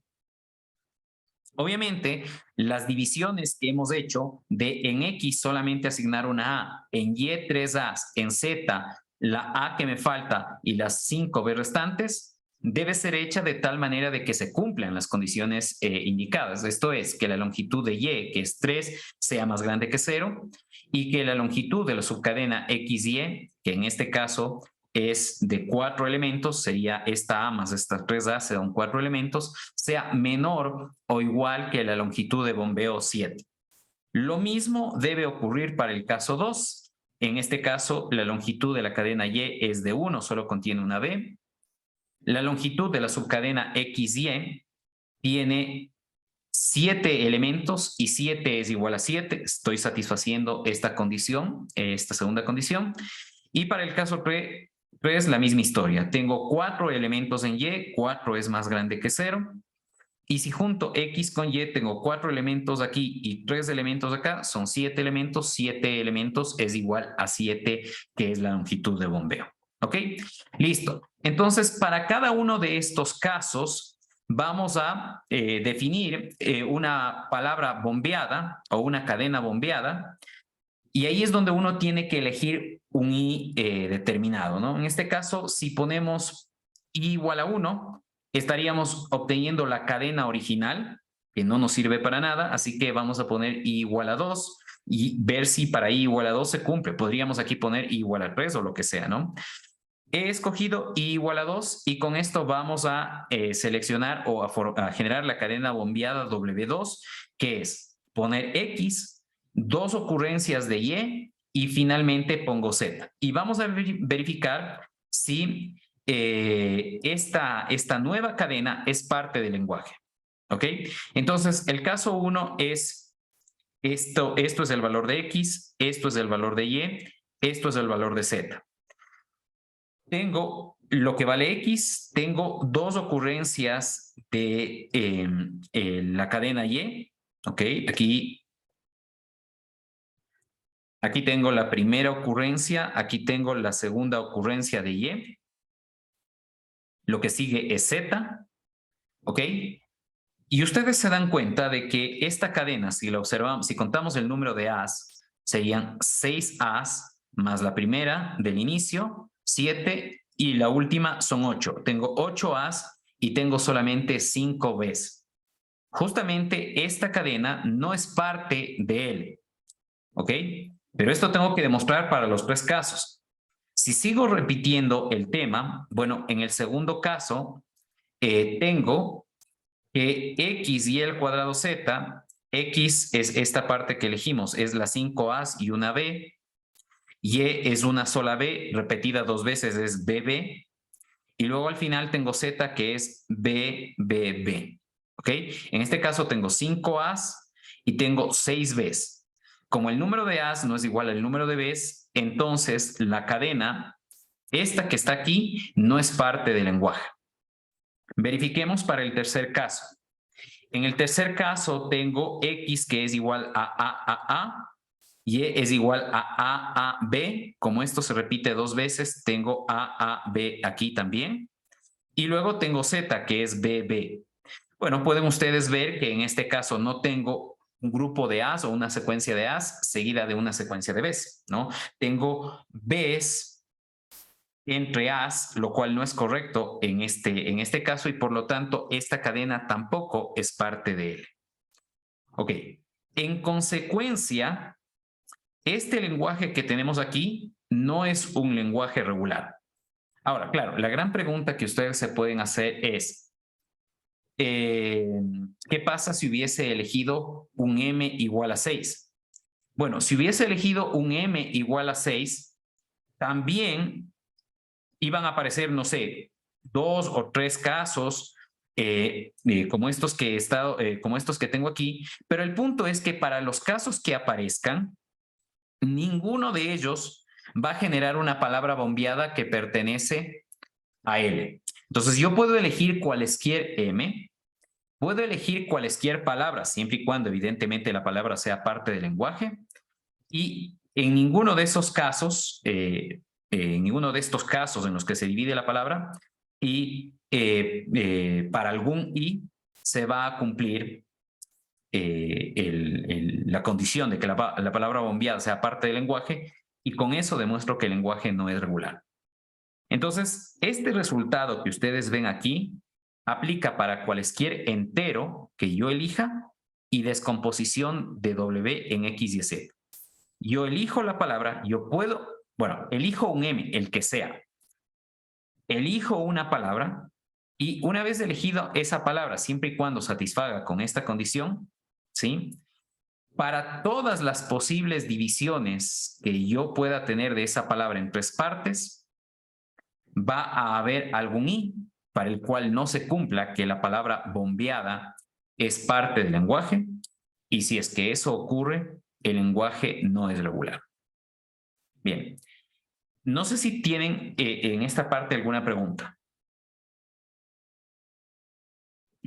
Obviamente, las divisiones que hemos hecho de en X solamente asignar una A, en Y 3 A's, en Z la A que me falta y las 5 B restantes, debe ser hecha de tal manera de que se cumplan las condiciones indicadas. Esto es, que la longitud de Y, que es 3, sea más grande que 0 y que la longitud de la subcadena XY, que en este caso es de 4 elementos, sería esta A más estas 3A, se dan 4 elementos, sea menor o igual que la longitud de bombeo 7. Lo mismo debe ocurrir para el caso 2. En este caso, la longitud de la cadena Y es de 1, solo contiene una B. La longitud de la subcadena XY tiene 7 elementos y 7 es igual a 7. Estoy satisfaciendo esta condición, esta segunda condición. Y para el caso 3 la misma historia. Tengo 4 elementos en Y, 4 es más grande que 0. Y si junto X con Y, tengo 4 elementos aquí y 3 elementos acá, son 7 elementos. 7 elementos es igual a 7, que es la longitud de bombeo. ¿Ok? Listo. Entonces, para cada uno de estos casos, vamos a definir una palabra bombeada o una cadena bombeada. Y ahí es donde uno tiene que elegir un I determinado, ¿no? En este caso, si ponemos I igual a 1, estaríamos obteniendo la cadena original, que no nos sirve para nada, así que vamos a poner I igual a 2 y ver si para I igual a 2 se cumple. Podríamos aquí poner I igual a 3 o lo que sea, ¿no? He escogido I igual a 2 y con esto vamos a seleccionar o a generar la cadena bombeada W2, que es poner X, 2 ocurrencias de Y finalmente pongo Z. Y vamos a verificar si esta nueva cadena es parte del lenguaje. ¿Ok? Entonces, el caso 1 es esto es el valor de X, esto es el valor de Y, esto es el valor de Z. tengo lo que vale X, tengo dos ocurrencias de la cadena Y, ¿ok? Aquí tengo la primera ocurrencia, aquí tengo la segunda ocurrencia de Y. Lo que sigue es Z, ¿ok? Y ustedes se dan cuenta de que esta cadena, si la observamos, si contamos el número de As, serían 6 As más la primera del inicio, 7 y la última son 8. Tengo 8 As y tengo solamente 5 Bs. Justamente esta cadena no es parte de L, ¿ok? Pero esto tengo que demostrar para los tres casos. Si sigo repitiendo el tema, bueno, en el segundo caso tengo que X y el cuadrado Z, X es esta parte que elegimos, es las 5 A's y una B, Y es una sola B, repetida dos veces, es BB, y luego al final tengo Z que es BBB, ¿ok? En este caso tengo 5 A's y tengo 6 B's. Como el número de A's no es igual al número de B's, entonces la cadena, esta que está aquí, no es parte del lenguaje. Verifiquemos para el tercer caso. En el tercer caso tengo X que es igual a, Y es igual a, B. Como esto se repite dos veces, tengo a, B aquí también. Y luego tengo Z que es BB. Bueno, pueden ustedes ver que en este caso no tengo un grupo de A's o una secuencia de A's seguida de una secuencia de B's, ¿no? Tengo B's entre A's, lo cual no es correcto en este caso y por lo tanto esta cadena tampoco es parte de él. Ok, en consecuencia, este lenguaje que tenemos aquí no es un lenguaje regular. Ahora, claro, la gran pregunta que ustedes se pueden hacer es, ¿qué pasa si hubiese elegido un M igual a 6? Bueno, si hubiese elegido un M igual a 6, también iban a aparecer, no sé, 2 o 3 casos como estos que tengo aquí, pero el punto es que para los casos que aparezcan, ninguno de ellos va a generar una palabra bombeada que pertenece a L. Entonces yo puedo elegir cualesquier M, puedo elegir cualesquier palabras, siempre y cuando evidentemente la palabra sea parte del lenguaje, y en ninguno de esos casos, en ninguno de estos casos en los que se divide la palabra, y para algún I se va a cumplir la condición de que la palabra bombeada sea parte del lenguaje, y con eso demuestro que el lenguaje no es regular. Entonces, este resultado que ustedes ven aquí aplica para cualesquier entero que yo elija y descomposición de W en X y Z. Yo elijo la palabra, yo puedo, bueno, elijo un M, el que sea. Elijo una palabra y una vez elegido esa palabra, siempre y cuando satisfaga con esta condición, ¿sí? Para todas las posibles divisiones que yo pueda tener de esa palabra en tres partes, va a haber algún I para el cual no se cumpla que la palabra bombeada es parte del lenguaje, y si es que eso ocurre, el lenguaje no es regular. Bien, no sé si tienen en esta parte alguna pregunta.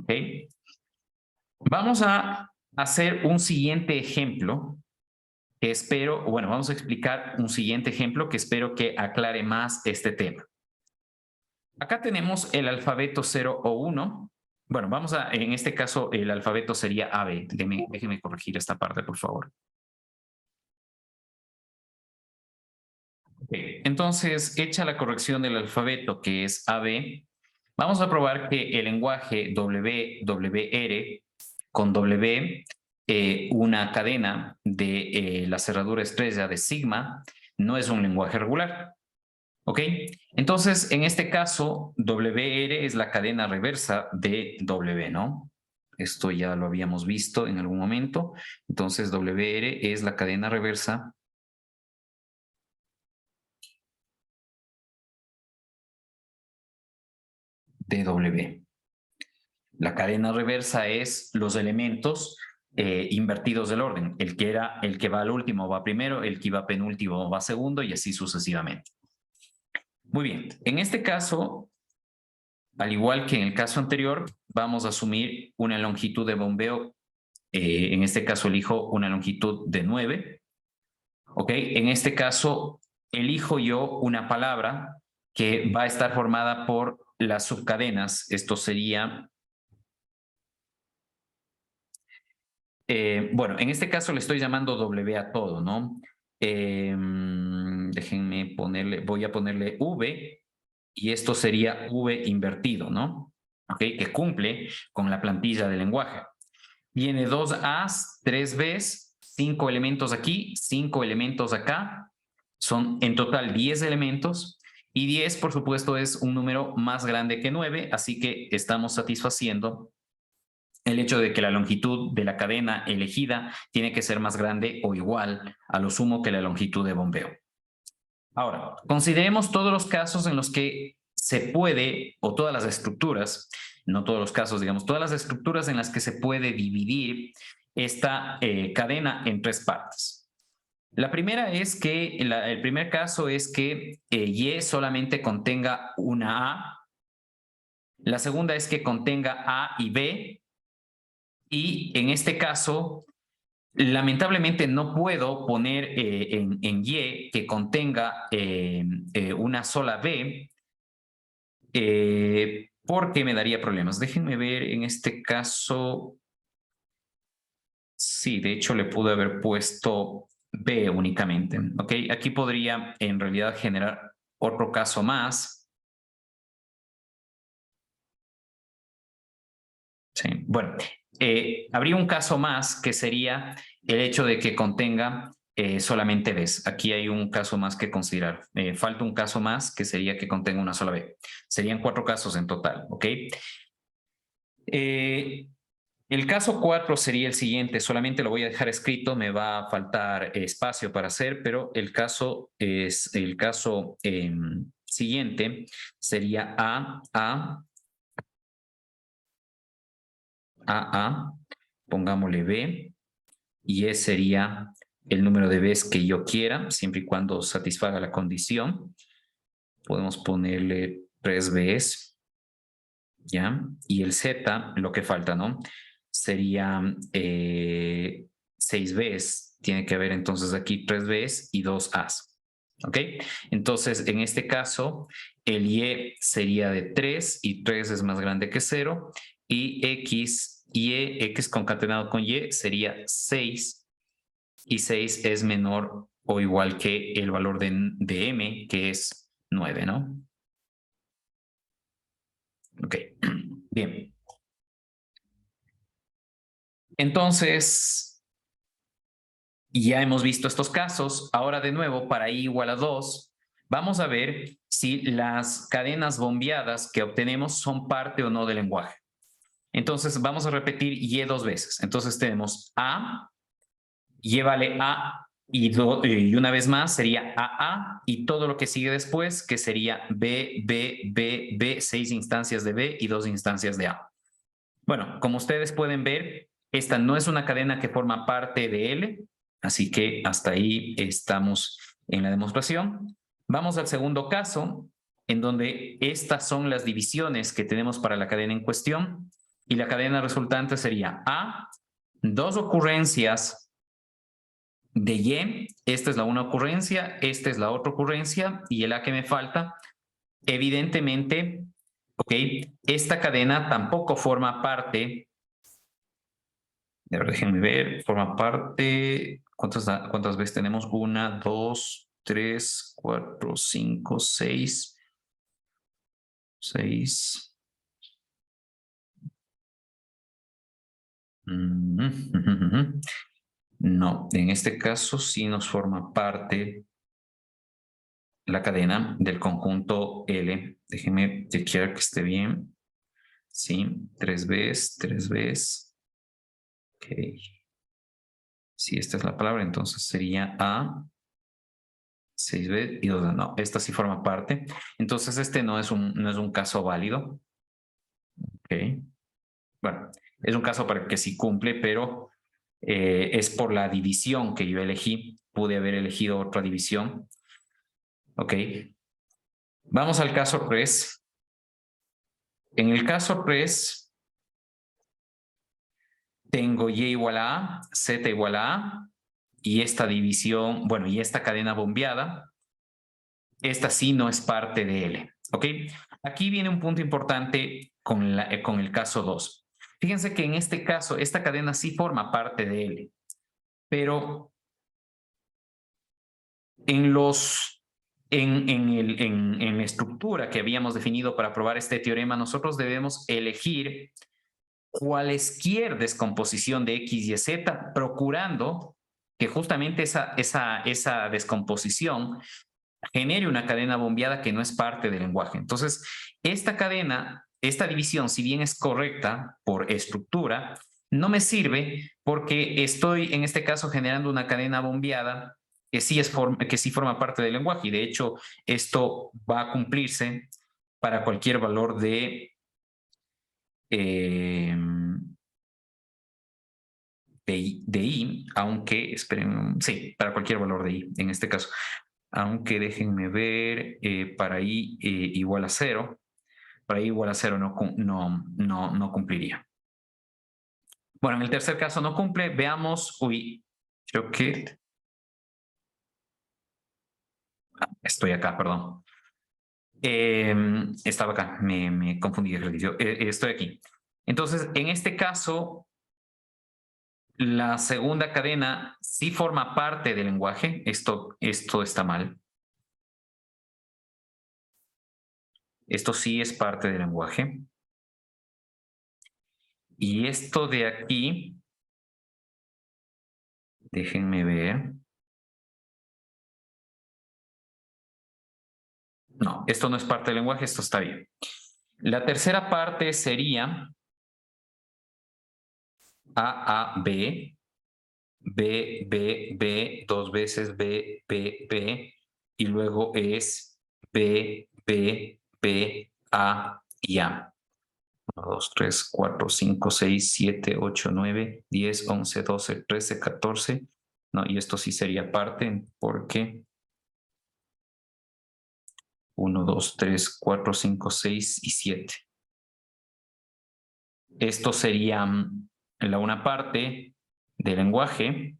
¿Ok? Vamos a hacer un siguiente ejemplo que espero, bueno, vamos a explicar un siguiente ejemplo que espero que aclare más este tema. Acá tenemos el alfabeto 0 o 1. Bueno, vamos a, en este caso, el alfabeto sería AB. Déjeme corregir esta parte, por favor. Okay. Entonces, hecha la corrección del alfabeto, que es AB, vamos a probar que el lenguaje WR con W, una cadena de la cerradura estrella de sigma, no es un lenguaje regular. ¿Ok? Entonces, en este caso, WR es la cadena reversa de W, ¿no? Esto ya lo habíamos visto en algún momento. Entonces, WR es la cadena reversa de W. La cadena reversa es los elementos invertidos del orden. El que va al último va primero, el que va penúltimo va segundo y así sucesivamente. Muy bien. En este caso, al igual que en el caso anterior, vamos a asumir una longitud de bombeo. En este caso elijo una longitud de 9. ¿Ok? En este caso, elijo yo una palabra que va a estar formada por las subcadenas. Esto sería... bueno, en este caso le estoy llamando W a todo, ¿no? Déjenme ponerle, voy a ponerle V y esto sería V invertido, ¿no? ¿Ok? Que cumple con la plantilla del lenguaje. Viene 2 A's, 3 B's, 5 elementos aquí, 5 elementos acá. Son en total 10 elementos y 10, por supuesto, es un número más grande que 9, así que estamos satisfaciendo el hecho de que la longitud de la cadena elegida tiene que ser más grande o igual a lo sumo que la longitud de bombeo. Ahora, consideremos todos los casos en los que se puede, o todas las estructuras, no todos los casos, digamos, todas las estructuras en las que se puede dividir esta cadena en 3 partes. La primera es que, el primer caso es que Y solamente contenga una A. La segunda es que contenga A y B. Y en este caso, lamentablemente no puedo poner en Y que contenga una sola B porque me daría problemas. Déjenme ver en este caso. Sí, de hecho le pude haber puesto B únicamente. ¿Ok? Aquí podría en realidad generar otro caso más. Sí, bueno, habría un caso más que sería el hecho de que contenga solamente B's. Aquí hay un caso más que considerar. Falta un caso más que sería que contenga una sola B. Serían 4 casos en total, ¿ok? El caso 4 sería el siguiente, solamente lo voy a dejar escrito, me va a faltar espacio para hacer, pero el caso siguiente sería A, pongámosle B, y E sería el número de B's que yo quiera, siempre y cuando satisfaga la condición. Podemos ponerle 3 B's, ¿ya? Y el Z, lo que falta, ¿no? Sería 6 B's. Tiene que haber entonces aquí 3 B's y 2 A's. ¿Ok? Entonces, en este caso, el Y sería de 3 y 3 es más grande que 0 y X concatenado con Y sería 6 y 6 es menor o igual que el valor de M, que es 9, ¿no? Ok, bien. Entonces, ya hemos visto estos casos. Ahora de nuevo, para I igual a 2, vamos a ver si las cadenas bombeadas que obtenemos son parte o no del lenguaje. Entonces, vamos a repetir Y 2 veces. Entonces, tenemos A, Y vale A, y una vez más sería AA, y todo lo que sigue después, que sería B, B, B, B, 6 instancias de B y 2 instancias de A. Bueno, como ustedes pueden ver, esta no es una cadena que forma parte de L, así que hasta ahí estamos en la demostración. Vamos al segundo caso, en donde estas son las divisiones que tenemos para la cadena en cuestión, y la cadena resultante sería A, 2 ocurrencias de Y, esta es la una ocurrencia, esta es la otra ocurrencia, y el A que me falta, evidentemente, ok, esta cadena tampoco forma parte, a ver, déjenme ver, forma parte, ¿cuántas veces tenemos? 1, 2, 3, 4, 5, 6, 6. No, en este caso sí nos forma parte la cadena del conjunto L. Déjenme chequear que esté bien. Sí, 3 veces, 3 veces. Ok. Si esta es la palabra, entonces sería A, 6 veces y 2. No, esta sí forma parte. Entonces este no es un caso válido. Ok. Bueno, es un caso para que sí cumple, pero es por la división que yo elegí. Pude haber elegido otra división. Ok. Vamos al caso 3. En el caso 3, tengo Y igual a A, Z igual a A, y esta división, bueno, y esta cadena bombeada, esta sí no es parte de L, ¿ok? Aquí viene un punto importante con el caso 2. Fíjense que en este caso, esta cadena sí forma parte de L, pero en la estructura que habíamos definido para probar este teorema, nosotros debemos elegir cualesquier descomposición de X y Z, procurando que justamente esa descomposición genere una cadena bombeada que no es parte del lenguaje. Entonces, esta cadena, esta división, si bien es correcta por estructura, no me sirve porque estoy en este caso generando una cadena bombeada que sí forma parte del lenguaje, y de hecho esto va a cumplirse para cualquier valor de I, aunque, esperen, sí, para cualquier valor de I en este caso. Aunque déjenme ver, para I igual a 0, para I igual a 0 no cumpliría. Bueno, en el tercer caso no cumple, veamos, creo que... estoy acá, perdón. Estaba acá, me confundí, estoy aquí. Entonces, en este caso, la segunda cadena sí forma parte del lenguaje. Esto está mal. Esto sí es parte del lenguaje. Y esto de aquí, déjenme ver. No, esto no es parte del lenguaje, esto está bien. La tercera parte sería A, B, B, B, B, dos veces B, B, B, y luego es B, B, B, A y A. 1, 2, 3, 4, 5, 6, 7, 8, 9, 10, 11, 12, 13, 14. No, y esto sí sería parte porque 1, 2, 3, 4, 5, 6 y 7. Esto sería una parte del lenguaje.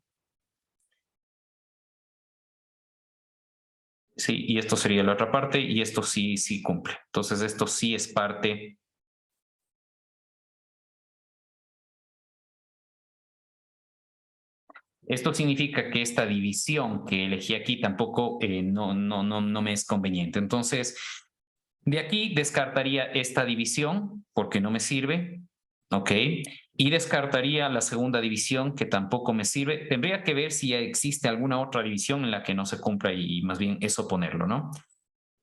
Sí, y esto sería la otra parte, y esto sí cumple. Entonces esto sí es parte. Esto significa que esta división que elegí aquí tampoco no me es conveniente. Entonces, de aquí descartaría esta división porque no me sirve, ¿ok? Y descartaría la segunda división que tampoco me sirve. Tendría que ver si existe alguna otra división en la que no se cumpla y más bien eso ponerlo, ¿no?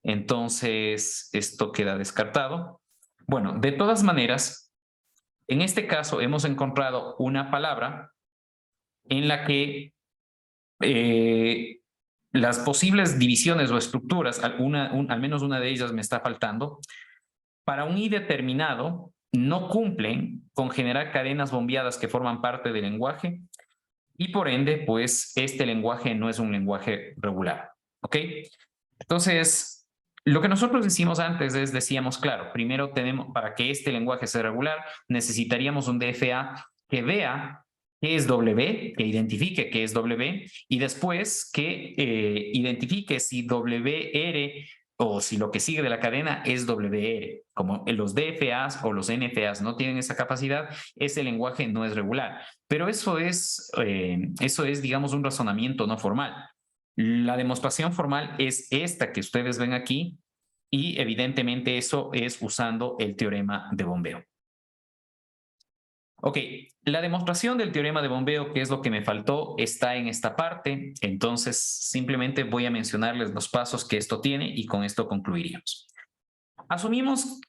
Entonces, esto queda descartado. Bueno, de todas maneras, en este caso hemos encontrado una palabra en la que las posibles divisiones o estructuras, al menos una de ellas me está faltando, para un I determinado no cumplen con generar cadenas bombeadas que forman parte del lenguaje, y por ende, pues este lenguaje no es un lenguaje regular, ¿ok? Entonces, lo que nosotros decimos antes es, decíamos, claro, primero para que este lenguaje sea regular, necesitaríamos un DFA que vea qué es W, que identifique qué es W, y después que identifique si WR o si lo que sigue de la cadena es WR. Como los DFAs o los NFAs no tienen esa capacidad, ese lenguaje no es regular. Pero eso es, digamos, un razonamiento no formal. La demostración formal es esta que ustedes ven aquí, y evidentemente eso es usando el teorema de bombeo. Ok, la demostración del teorema de bombeo, que es lo que me faltó, está en esta parte. Entonces, simplemente voy a mencionarles los pasos que esto tiene y con esto concluiríamos. Asumimos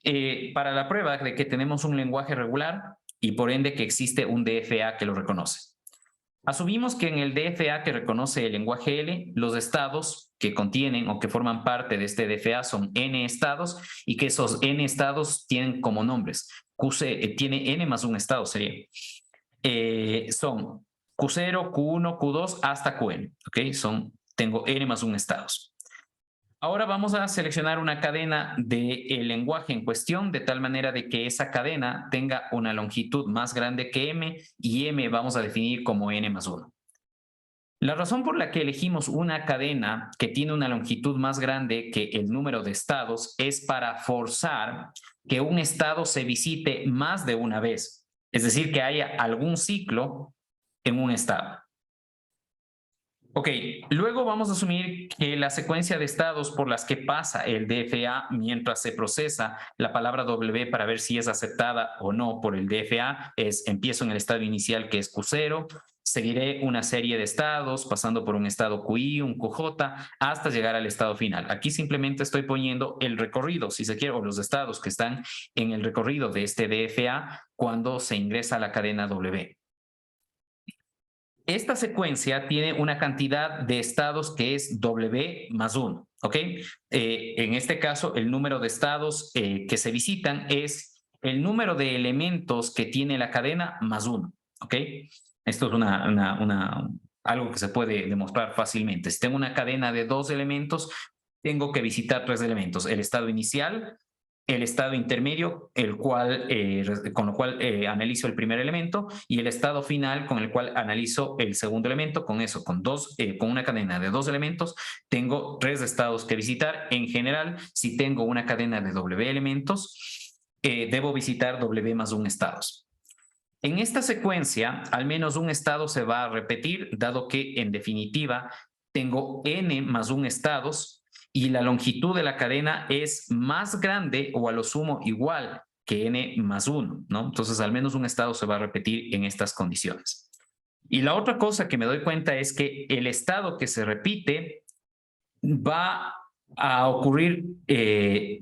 para la prueba de que tenemos un lenguaje regular y por ende que existe un DFA que lo reconoce. Asumimos que en el DFA que reconoce el lenguaje L, los estados que contienen o que forman parte de este DFA son N estados, y que esos N estados tienen como nombres. Tiene N más un estado, sería. Son Q0, Q1, Q2 hasta Qn. ¿Ok? Tengo N más un estados. Ahora vamos a seleccionar una cadena del lenguaje en cuestión, de tal manera de que esa cadena tenga una longitud más grande que m, y m vamos a definir como n más 1. La razón por la que elegimos una cadena que tiene una longitud más grande que el número de estados es para forzar que un estado se visite más de una vez, es decir, que haya algún ciclo en un estado. Ok, luego vamos a asumir que la secuencia de estados por las que pasa el DFA mientras se procesa la palabra W para ver si es aceptada o no por el DFA es: empiezo en el estado inicial, que es Q0, seguiré una serie de estados pasando por un estado QI, un QJ, hasta llegar al estado final. Aquí simplemente estoy poniendo el recorrido, si se quiere, o los estados que están en el recorrido de este DFA cuando se ingresa a la cadena W. Esta secuencia tiene una cantidad de estados que es W más 1, ¿ok? En este caso, el número de estados que se visitan es el número de elementos que tiene la cadena más 1, ¿ok? Esto es algo que se puede demostrar fácilmente. Si tengo una cadena de 2 elementos, tengo que visitar 3 elementos: el estado inicial, el estado intermedio, con lo cual analizo el primer elemento, y el estado final, con el cual analizo el segundo elemento. Con eso, con una cadena de 2 elementos, tengo 3 estados que visitar. En general, si tengo una cadena de W elementos, debo visitar W más 1 estados. En esta secuencia, al menos un estado se va a repetir, dado que, en definitiva, tengo n más 1 estados, y la longitud de la cadena es más grande o a lo sumo igual que n más 1, ¿no? Entonces, al menos un estado se va a repetir en estas condiciones. Y la otra cosa que me doy cuenta es que el estado que se repite va a ocurrir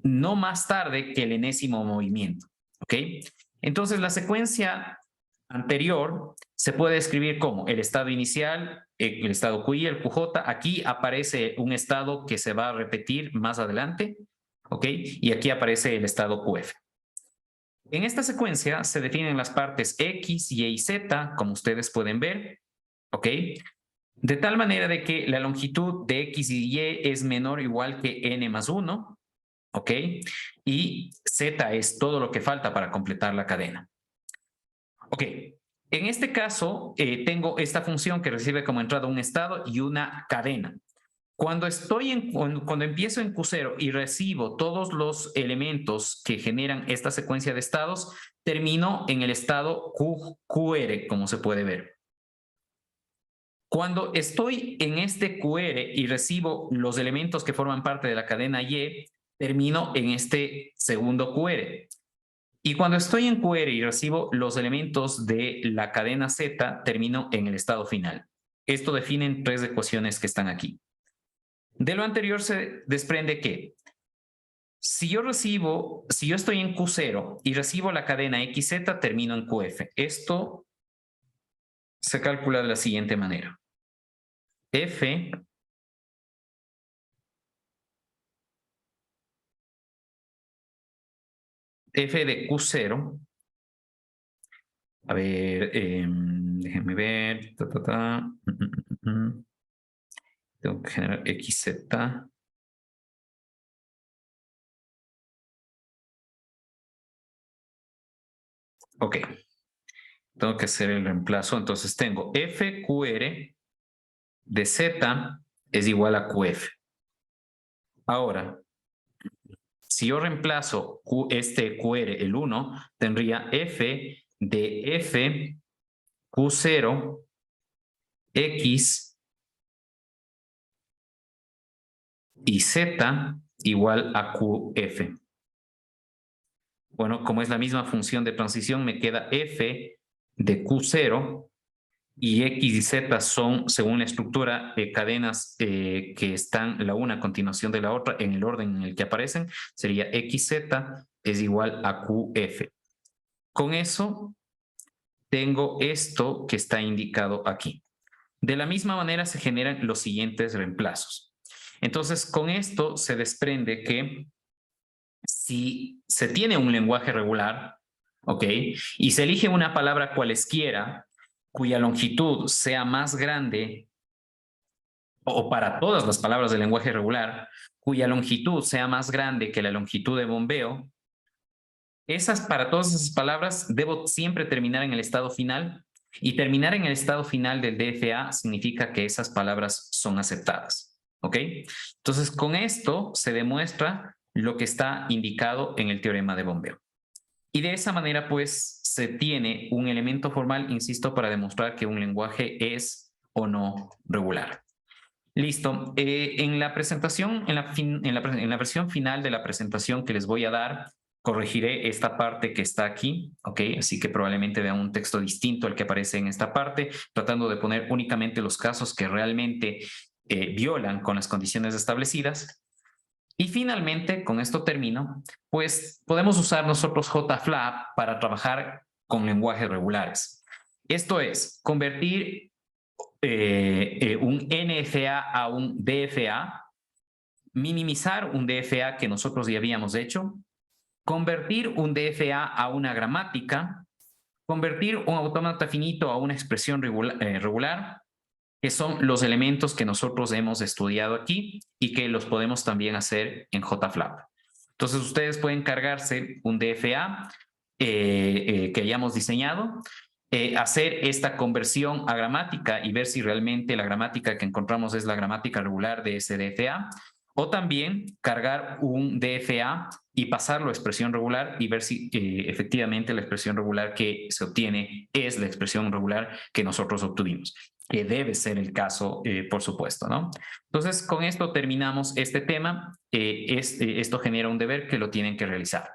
no más tarde que el enésimo movimiento, ¿ok? Entonces, la secuencia anterior se puede escribir como el estado inicial, el estado QI, el QJ. Aquí aparece un estado que se va a repetir más adelante, ¿ok? Y aquí aparece el estado QF. En esta secuencia se definen las partes X, Y y Z, como ustedes pueden ver, ¿ok? De tal manera de que la longitud de X y Y es menor o igual que n más 1, ¿ok? Y Z es todo lo que falta para completar la cadena. Ok, en este caso tengo esta función que recibe como entrada un estado y una cadena. Cuando empiezo en Q0 y recibo todos los elementos que generan esta secuencia de estados, termino en el estado QR, como se puede ver. Cuando estoy en este QR y recibo los elementos que forman parte de la cadena Y, termino en este segundo QR. Y cuando estoy en QR y recibo los elementos de la cadena Z, termino en el estado final. Esto define 3 ecuaciones que están aquí. De lo anterior se desprende que si yo estoy en Q0 y recibo la cadena XZ, termino en QF. Esto se calcula de la siguiente manera. F de Q0, a ver, déjenme ver, tengo que generar XZ. Ok, tengo que hacer el reemplazo, entonces tengo FQR de Z es igual a QF. Ahora, si yo reemplazo este QR, el 1, tendría F de F Q0 X y Z igual a QF. Bueno, como es la misma función de transición, me queda F de Q0 y X y Z son, según la estructura, cadenas que están la una a continuación de la otra en el orden en el que aparecen. Sería XZ es igual a QF. Con eso tengo esto que está indicado aquí. De la misma manera se generan los siguientes reemplazos. Entonces, con esto se desprende que si se tiene un lenguaje regular, ¿ok? Y se elige una palabra cualesquiera cuya longitud sea más grande, o para todas las palabras del lenguaje regular, cuya longitud sea más grande que la longitud de bombeo, para todas esas palabras debo siempre terminar en el estado final, y terminar en el estado final del DFA significa que esas palabras son aceptadas, ¿ok? Entonces, con esto se demuestra lo que está indicado en el teorema de bombeo. Y de esa manera, pues, se tiene un elemento formal, insisto, para demostrar que un lenguaje es o no regular. Listo. En la presentación, en la versión final de la presentación que les voy a dar, corregiré esta parte que está aquí, ¿ok? Así que probablemente vean un texto distinto al que aparece en esta parte, tratando de poner únicamente los casos que realmente violan con las condiciones establecidas. Y finalmente, con esto termino, pues podemos usar nosotros JFLAP para trabajar con lenguajes regulares. Esto es, convertir un NFA a un DFA, minimizar un DFA que nosotros ya habíamos hecho, convertir un DFA a una gramática, convertir un autómata finito a una expresión regular, que son los elementos que nosotros hemos estudiado aquí y que los podemos también hacer en JFLAP. Entonces ustedes pueden cargarse un DFA que hayamos diseñado, hacer esta conversión a gramática y ver si realmente la gramática que encontramos es la gramática regular de ese DFA, o también cargar un DFA y pasarlo a expresión regular y ver si efectivamente la expresión regular que se obtiene es la expresión regular que nosotros obtuvimos, que debe ser el caso, por supuesto, ¿no? Entonces, con esto terminamos este tema. Esto genera un deber que lo tienen que realizar.